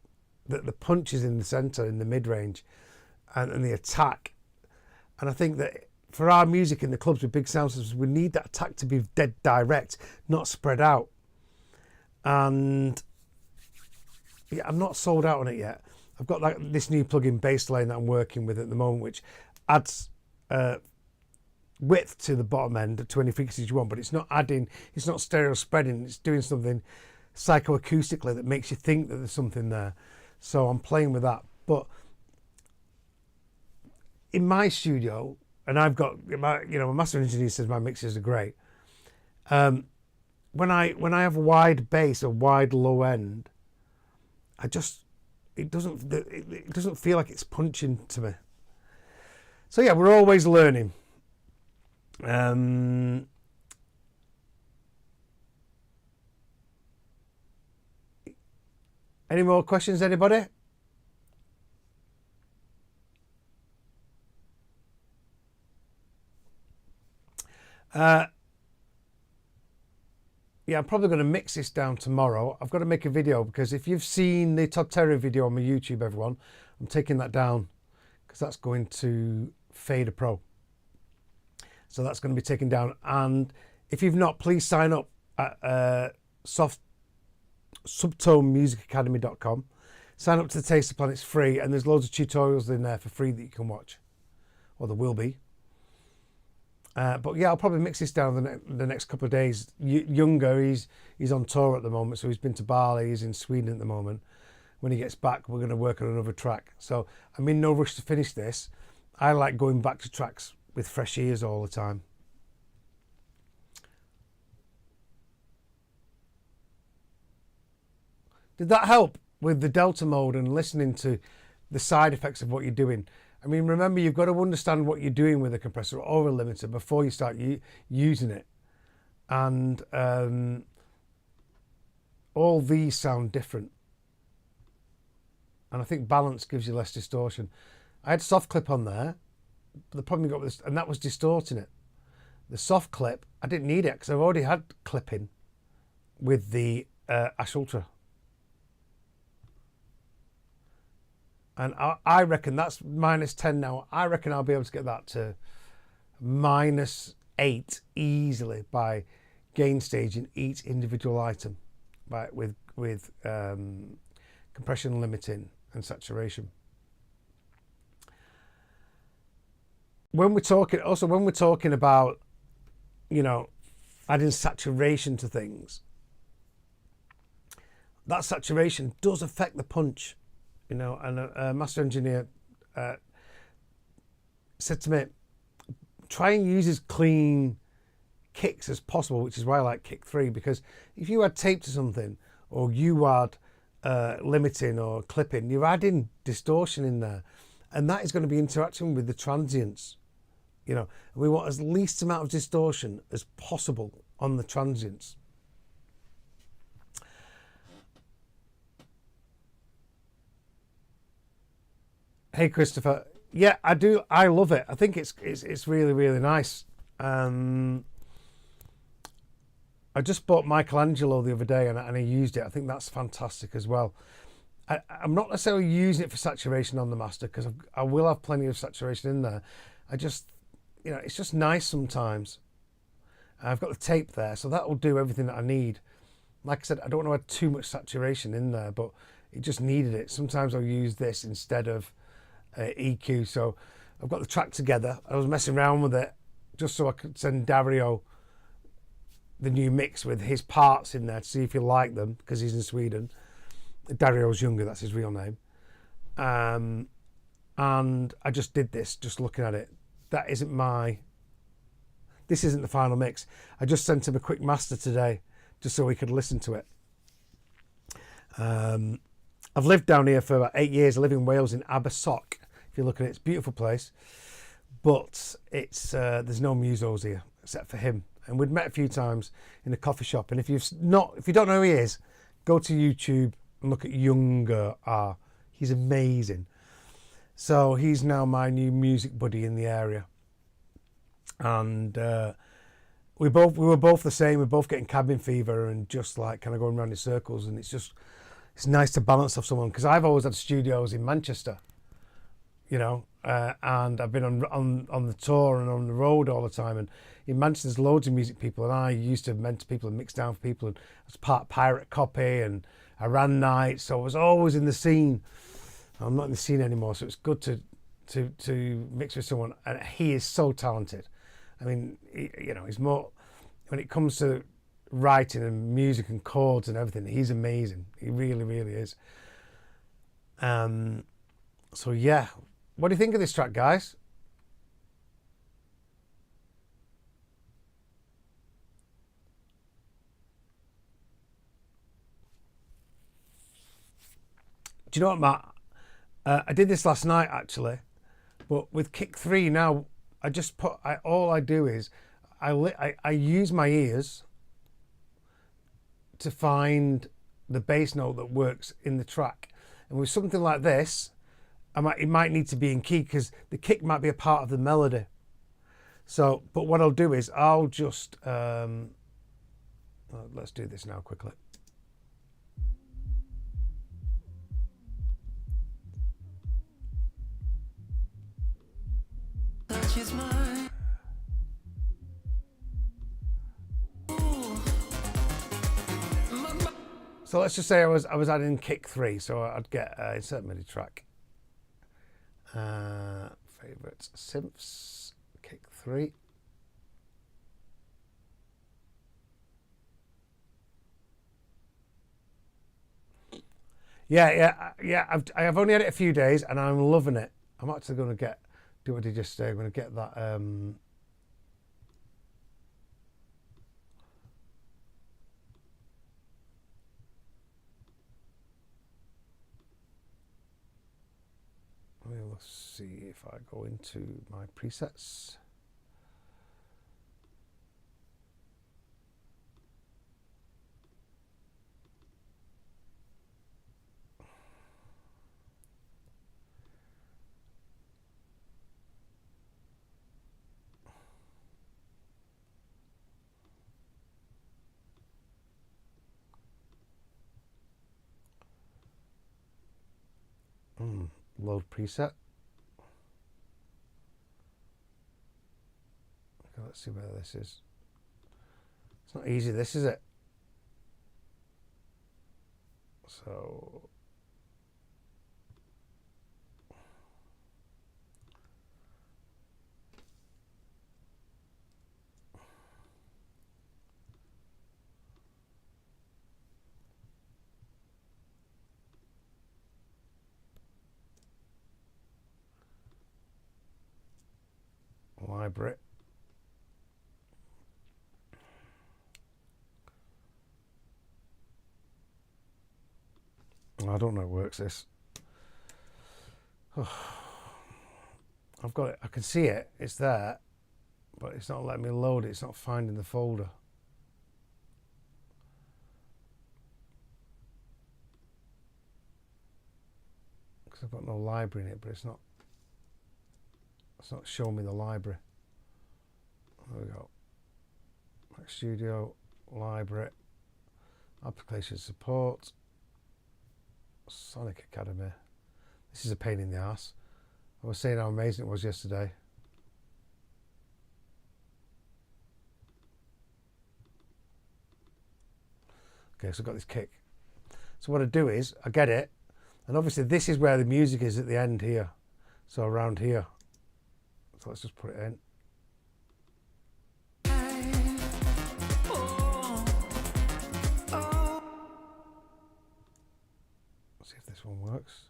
Speaker 1: that the punch is in the centre, in the mid-range, and the attack. And I think that for our music in the clubs with big sound systems, we need that attack to be dead direct, not spread out. And yeah, I'm not sold out on it yet. I've got this new plugin bass lane that I'm working with at the moment, which adds width to the bottom end to any frequencies you want, but it's not stereo spreading, it's doing something psychoacoustically that makes you think that there's something there. So I'm playing with that. But in my studio, and I've got my master engineer says my mixes are great. When I have wide bass or wide low end, it doesn't feel like it's punching to me. So yeah, we're always learning. Any more questions, anybody? Yeah, I'm probably going to mix this down tomorrow. I've got to make a video because if you've seen the Todd Terry video on my YouTube, everyone, I'm taking that down because that's going to Fader Pro. So that's going to be taken down. And if you've not, please sign up at subtonemusicacademy.com. Sign up to the Taster Plan, it's free, and there's loads of tutorials in there for free that you can watch. Well, there will be. But yeah, I'll probably mix this down the next couple of days. Younger, he's on tour at the moment, so he's been to Bali, he's in Sweden at the moment. When he gets back, we're going to work on another track. So I'm in no rush to finish this. I like going back to tracks with fresh ears all the time. Did that help with the delta mode and listening to the side effects of what you're doing? I mean, remember, you've got to understand what you're doing with a compressor or a limiter before you start using it. And all these sound different. And I think balance gives you less distortion. I had soft clip on there, but the problem you got with this, and that was distorting it. The soft clip, I didn't need it because I've already had clipping with the Ash Ultra. And I reckon that's -10 now. I reckon I'll be able to get that to -8 easily by gain staging each individual item, with compression, limiting, and saturation. When we're talking about, adding saturation to things, that saturation does affect the punch. And a master engineer said to me, try and use as clean kicks as possible, which is why I like kick 3, because if you add tape to something or you add limiting or clipping, you're adding distortion in there, and that is going to be interacting with the transients. We want as least amount of distortion as possible on the transients. Hey Christopher, yeah, I do. I love it. I think it's really, really nice. I just bought Michelangelo the other day and I used it. I think that's fantastic as well. I'm not necessarily using it for saturation on the master because I will have plenty of saturation in there. I just, it's just nice sometimes. I've got the tape there, so that will do everything that I need. Like I said, I don't want to add too much saturation in there, but it just needed it. Sometimes I'll use this instead of EQ. So I've got the track together. I was messing around with it just so I could send Dario the new mix with his parts in there to see if he liked them, because he's in Sweden. Dario's younger, that's his real name. And I just did this, just looking at it. This isn't the final mix. I just sent him a quick master today just so he could listen to it. I've lived down here for about 8 years. I live in Wales in Abersoch. If you look at it, it's a beautiful place, but it's there's no musos here except for him. And we'd met a few times in a coffee shop. And if you don't know who he is, go to YouTube and look at Younger R. He's amazing. So he's now my new music buddy in the area. And we were both the same. We're both getting cabin fever and just like kind of going around in circles. And it's nice to balance off someone, because I've always had studios in Manchester, and I've been on the tour and on the road all the time. And in Manchester, there's loads of music people, and I used to mentor people and mix down for people. And I was part Pirate Copy, and I ran nights, so I was always in the scene. I'm not in the scene anymore, so it's good to mix with someone. And he is so talented. I mean, he's more, when it comes to writing and music and chords and everything, he's amazing. He really, really is. So yeah, what do you think of this track, guys? Do you know what, Matt? I did this last night actually, but with kick 3 now, I just put. All I do is I use my ears to find the bass note that works in the track, and with something like this, it might need to be in key because the kick might be a part of the melody. So, but what I'll do is I'll just let's do this now quickly.
Speaker 2: Touches mine.
Speaker 1: So let's just say I was adding kick 3, so I'd get insert MIDI track. Favorites, synths, kick 3. Yeah. I've only had it a few days and I'm loving it. I'm actually going to do what I did yesterday. I'm going to get that. Let's see if I go into my presets. Load preset. Okay, let's see where this is. It's not easy, this, is it? So library. I don't know how it works this. I've got it, I can see it, it's there, but it's not letting me load it, it's not finding the folder. Because I've got no library in it, but it's not showing me the library. There we go. Mac Studio, library, application support, Sonic Academy. This is a pain in the ass. I was saying how amazing it was yesterday. Okay, so I've got this kick. So what I do is I get it, and obviously this is where the music is at the end here. So around here. So let's just put it in. See if this one works.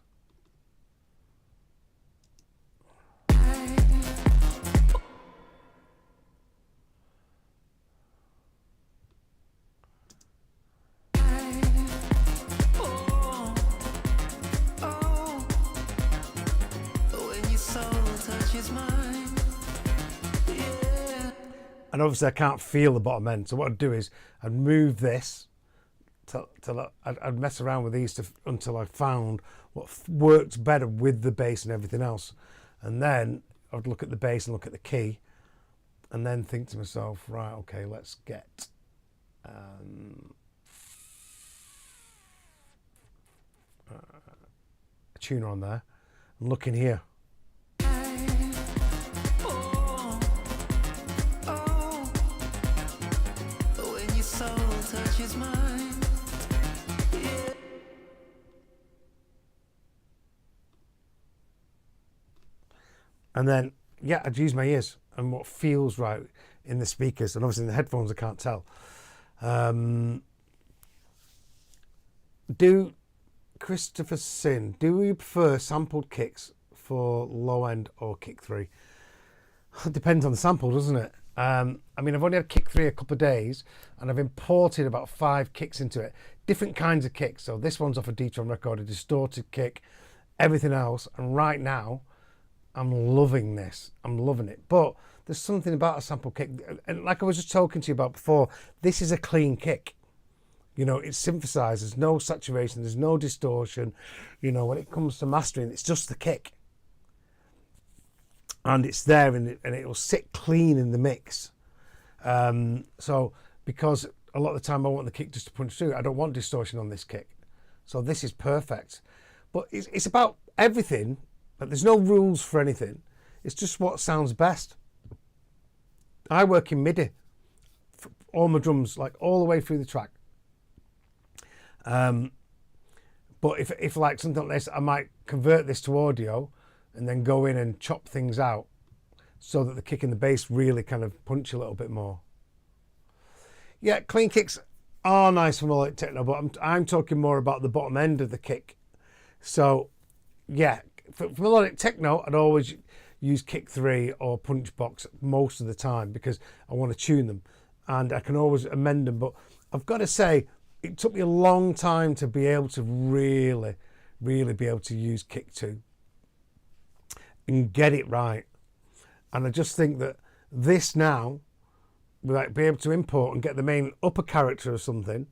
Speaker 1: And obviously I can't feel the bottom end, so what I'd do is I'd move this till I'd mess around with these until I found what works better with the bass and everything else. And then I'd look at the bass and look at the key and then think to myself, right, okay, let's get a tuner on there and look in here.
Speaker 2: Touches mine. Yeah.
Speaker 1: And then, yeah, I'd use my ears and what feels right in the speakers. And obviously in the headphones, I can't tell. Christopher Sin, do you prefer sampled kicks for low end or kick 3? It depends on the sample, doesn't it? I mean, I've only had kick 3 a couple of days, and I've imported about 5 kicks into it. Different kinds of kicks. So this one's off a D-Tron record, a distorted kick, everything else. And right now, I'm loving this. I'm loving it. But there's something about a sample kick. And like I was just talking to you about before, this is a clean kick. You know, it's synthesized. There's no saturation. There's no distortion. You know, when it comes to mastering, it's just the kick. And it's there, and it will sit clean in the mix. So because a lot of the time I want the kick just to punch through, I don't want distortion on this kick. So this is perfect. But it's about everything. But there's no rules for anything. It's just what sounds best. I work in MIDI for all my drums, like all the way through the track. But if like something like this, I might convert this to audio and then go in and chop things out so that the kick and the bass really kind of punch a little bit more. Yeah, clean kicks are nice for melodic techno, but I'm talking more about the bottom end of the kick. So yeah, for melodic techno, I'd always use kick 3 or punch box most of the time because I want to tune them, and I can always amend them. But I've got to say, it took me a long time to be able to really be able to use kick 2 and get it right. And I just think that this now, like, be able to import and get the main upper character or something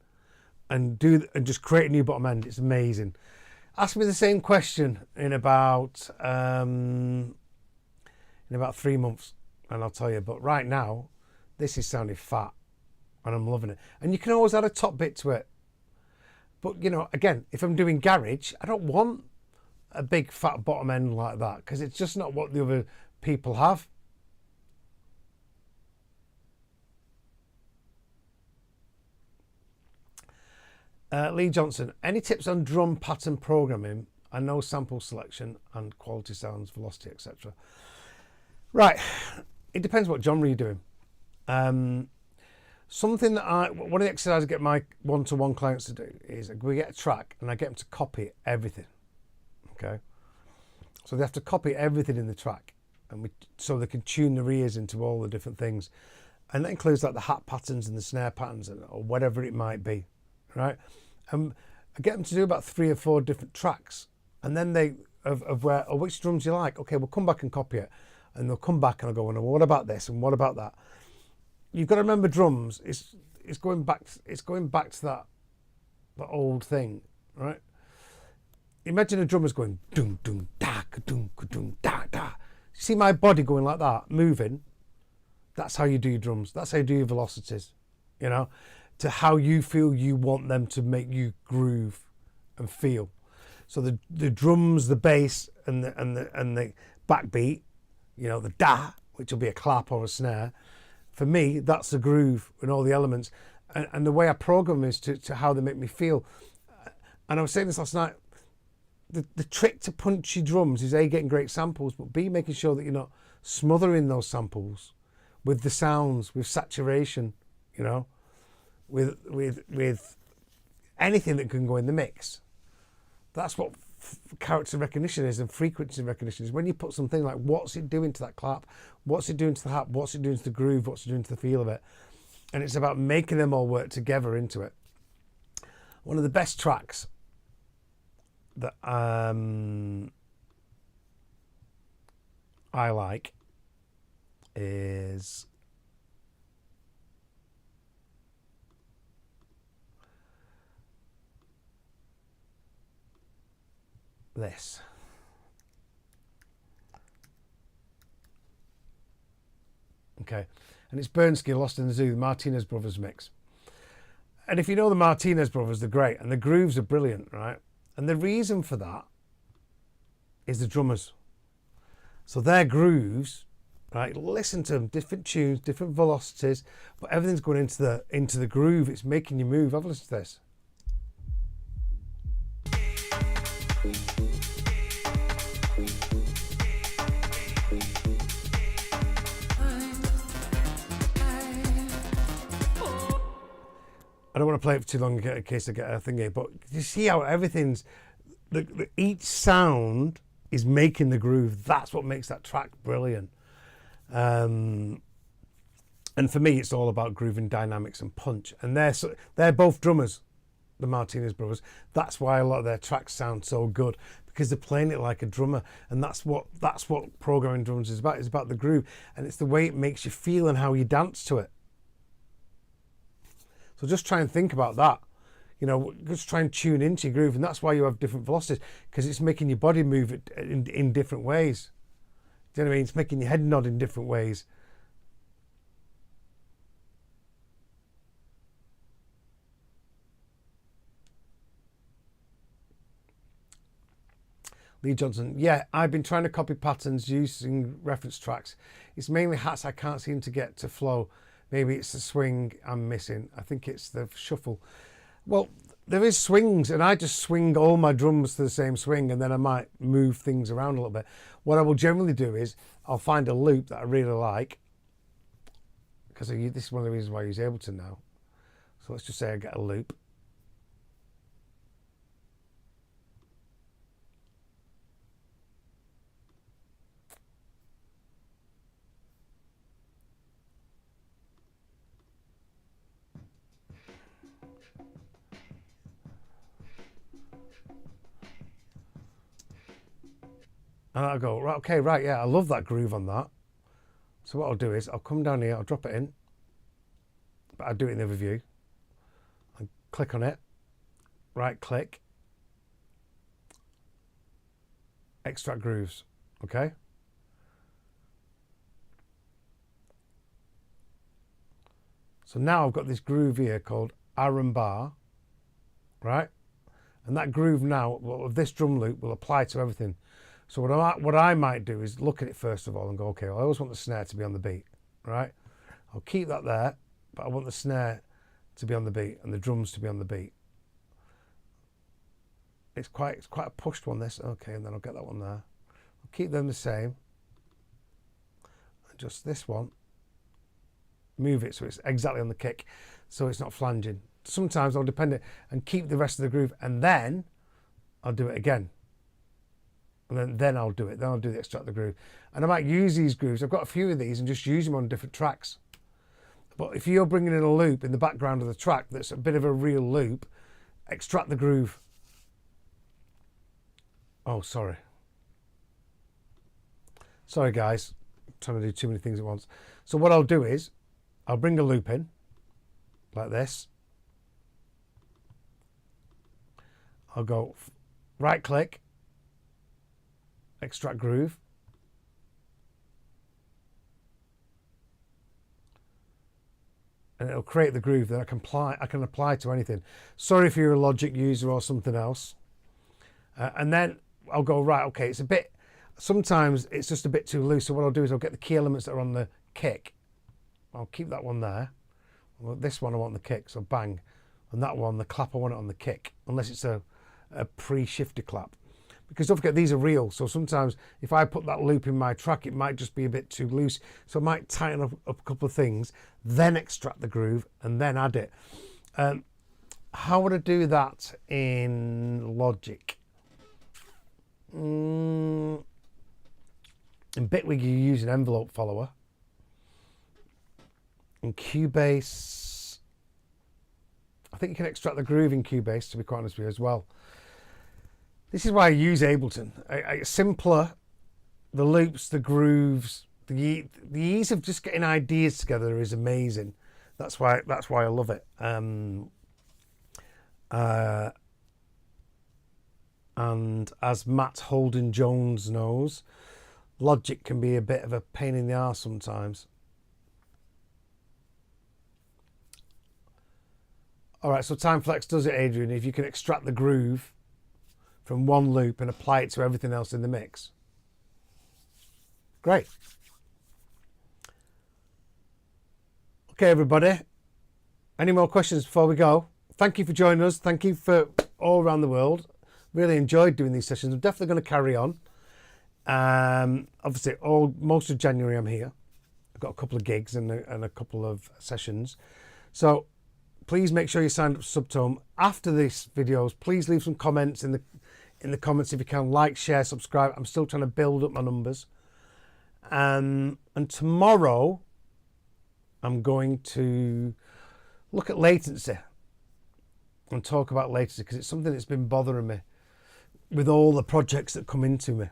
Speaker 1: and just create a new bottom end, it's amazing. Ask me the same question in about 3 months and I'll tell you. But right now, this is sounding fat and I'm loving it. And you can always add a top bit to it. But, you know, again, if I'm doing garage, I don't want a big fat bottom end like that because it's just not what the other people have. Lee Johnson, any tips on drum pattern programming? I know sample selection and quality sounds, velocity, etc. Right, it depends what genre you're doing. Something that one of the exercises I get my one-to-one clients to do is we get a track and I get them to copy everything. Okay, so they have to copy everything in the track, and so they can tune their ears into all the different things, and that includes like the hat patterns and the snare patterns or whatever it might be, right? I get them to do about 3 or 4 different tracks, and then they of which drums you like. Okay, we'll come back and copy it, and they'll come back and I'll go, well, what about this and what about that? You've got to remember drums. It's going back to that old thing, right? Imagine a drummer's going doom doom da doom doom da da. See my body going like that, moving. That's how you do your drums. That's how you do your velocities. You know, to how you feel you want them to make you groove and feel. So the drums, the bass, and the backbeat. You know, the da, which will be a clap or a snare. For me, that's the groove and all the elements. And the way I program is to how they make me feel. And I was saying this last night. The trick to punchy drums is A, getting great samples, but B, making sure that you're not smothering those samples with the sounds, with saturation, you know, with anything that can go in the mix. That's what character recognition is, and frequency recognition is when you put something like, what's it doing to that clap? What's it doing to the hat? What's it doing to the groove? What's it doing to the feel of it? And it's about making them all work together into it. One of the best tracks that I like is this. Okay, and it's Bernski, Lost in the Zoo, the Martinez Brothers mix. And if you know the Martinez Brothers, they're great, and the grooves are brilliant, right? And the reason for that is the drummers. So their grooves, right? Listen to them, different tunes, different velocities, but everything's going into the groove. It's making you move. Have a listen to this. I don't want to play it for too long in case I get a thing here, but you see how everything's, each sound is making the groove. That's what makes that track brilliant. And for me, it's all about grooving dynamics and punch. And they're both drummers, the Martinez brothers. That's why a lot of their tracks sound so good, because they're playing it like a drummer. And that's what programming drums is about. It's about the groove, and it's the way it makes you feel and how you dance to it. So just try and think about that. You know, just try and tune into your groove, and that's why you have different velocities, because it's making your body move in different ways. Do you know what I mean? It's making your head nod in different ways. Lee Johnson, yeah, I've been trying to copy patterns using reference tracks. It's mainly hats I can't seem to get to flow. Maybe it's the swing I'm missing. I think it's the shuffle. Well, there is swings, and I just swing all my drums to the same swing, and then I might move things around a little bit. What I will generally do is I'll find a loop that I really like, because this is one of the reasons why I use Ableton now. So let's just say I get a loop. And I'll go, right, okay, right, yeah, I love that groove on that. So what I'll do is I'll come down here, I'll drop it in, but I'll do it in the review. I'll click on it, right click, extract grooves, okay? So now I've got this groove here called Iron Bar, right? And that groove now, well, this drum loop will apply to everything. So what I might do is look at it first of all and go, okay, well, I always want the snare to be on the beat, right? I'll keep that there, but I want the snare to be on the beat and the drums to be on the beat. It's quite a pushed one, this. Okay, and then I'll get that one there. I'll keep them the same. Just this one, move it so it's exactly on the kick, so it's not flanging. Sometimes I'll depend it and keep the rest of the groove, and then I'll do it again. And then I'll do it. Then I'll do the extract the groove. And I might use these grooves. I've got a few of these and just use them on different tracks. But if you're bringing in a loop in the background of the track that's a bit of a real loop, extract the groove. Oh, sorry. Sorry, guys. I'm trying to do too many things at once. So what I'll do is I'll bring a loop in like this. I'll go right click, extract groove, and it'll create the groove that I can apply to anything. Sorry if you're a Logic user or something else. And then I'll go, right, okay, it's a bit, sometimes it's just a bit too loose. So what I'll do is I'll get the key elements that are on the kick. I'll keep that one there. Well, this one I want the kick, so bang. And that one, the clap, I want it on the kick, unless it's a pre-shifted clap. Because don't forget, these are real. So sometimes if I put that loop in my track, it might just be a bit too loose. So I might tighten up a couple of things, then extract the groove, and then add it. How would I do that in Logic? In Bitwig, you use an envelope follower. In Cubase, I think you can extract the groove in Cubase, to be quite honest with you, as well. This is why I use Ableton. It's simpler, the loops, the grooves, the ease of just getting ideas together is amazing. That's why I love it. And as Matt Holden Jones knows, Logic can be a bit of a pain in the arse sometimes. All right, so Time Flex does it, Adrian. If you can extract the groove from one loop and apply it to everything else in the mix. Great. Okay, everybody. Any more questions before we go? Thank you for joining us. Thank you for all around the world. Really enjoyed doing these sessions. I'm definitely going to carry on. Obviously, most of January I'm here. I've got a couple of gigs and a couple of sessions. So please make sure you sign up to Subtone. After this videos, please leave some comments in the comments if you can. Like, share, subscribe. I'm still trying to build up my numbers. And tomorrow I'm going to look at latency and talk about latency, because it's something that's been bothering me with all the projects that come into me,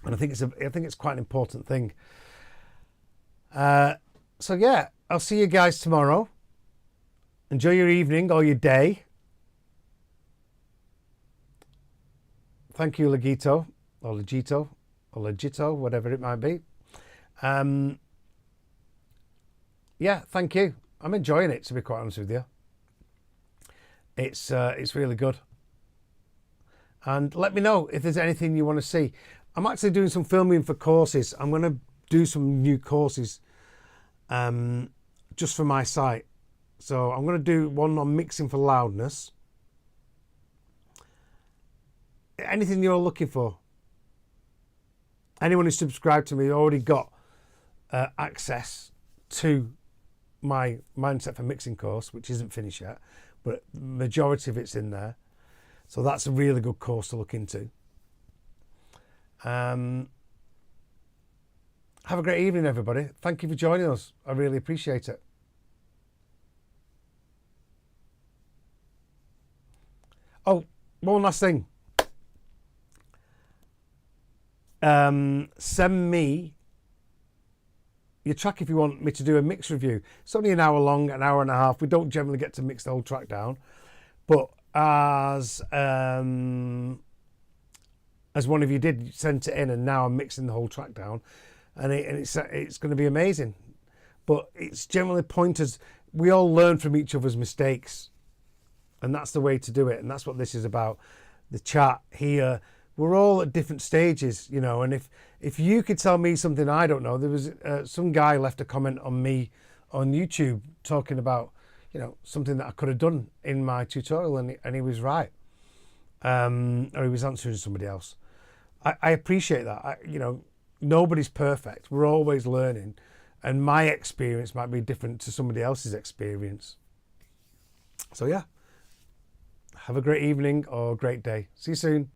Speaker 1: and I think it's quite an important thing. So yeah, I'll see you guys tomorrow. Enjoy your evening or your day. Thank you, Legito or Legito or Legito, whatever it might be. Yeah, thank you. I'm enjoying it, to be quite honest with you. It's really good. And let me know if there's anything you want to see. I'm actually doing some filming for courses. I'm going to do some new courses just for my site. So I'm going to do one on mixing for loudness. Anything you're looking for. Anyone who's subscribed to me already got access to my Mindset for Mixing course, which isn't finished yet, but the majority of it's in there. So that's a really good course to look into. Have a great evening, everybody. Thank you for joining us. I really appreciate it. Oh, one last thing. Send me your track if you want me to do a mix review. It's only an hour long, an hour and a half. We don't generally get to mix the whole track down, but as one of you did, send it in, and now I'm mixing the whole track down, and it's going to be amazing. But it's generally pointers. We all learn from each other's mistakes, and that's the way to do it. And that's what this is about. The chat here, we're all at different stages, you know. And if you could tell me something I don't know, there was some guy left a comment on me on YouTube talking about, you know, something that I could have done in my tutorial, and he was right, or he was answering somebody else. I appreciate that. You know, nobody's perfect. We're always learning, and my experience might be different to somebody else's experience. So yeah, have a great evening or a great day. See you soon.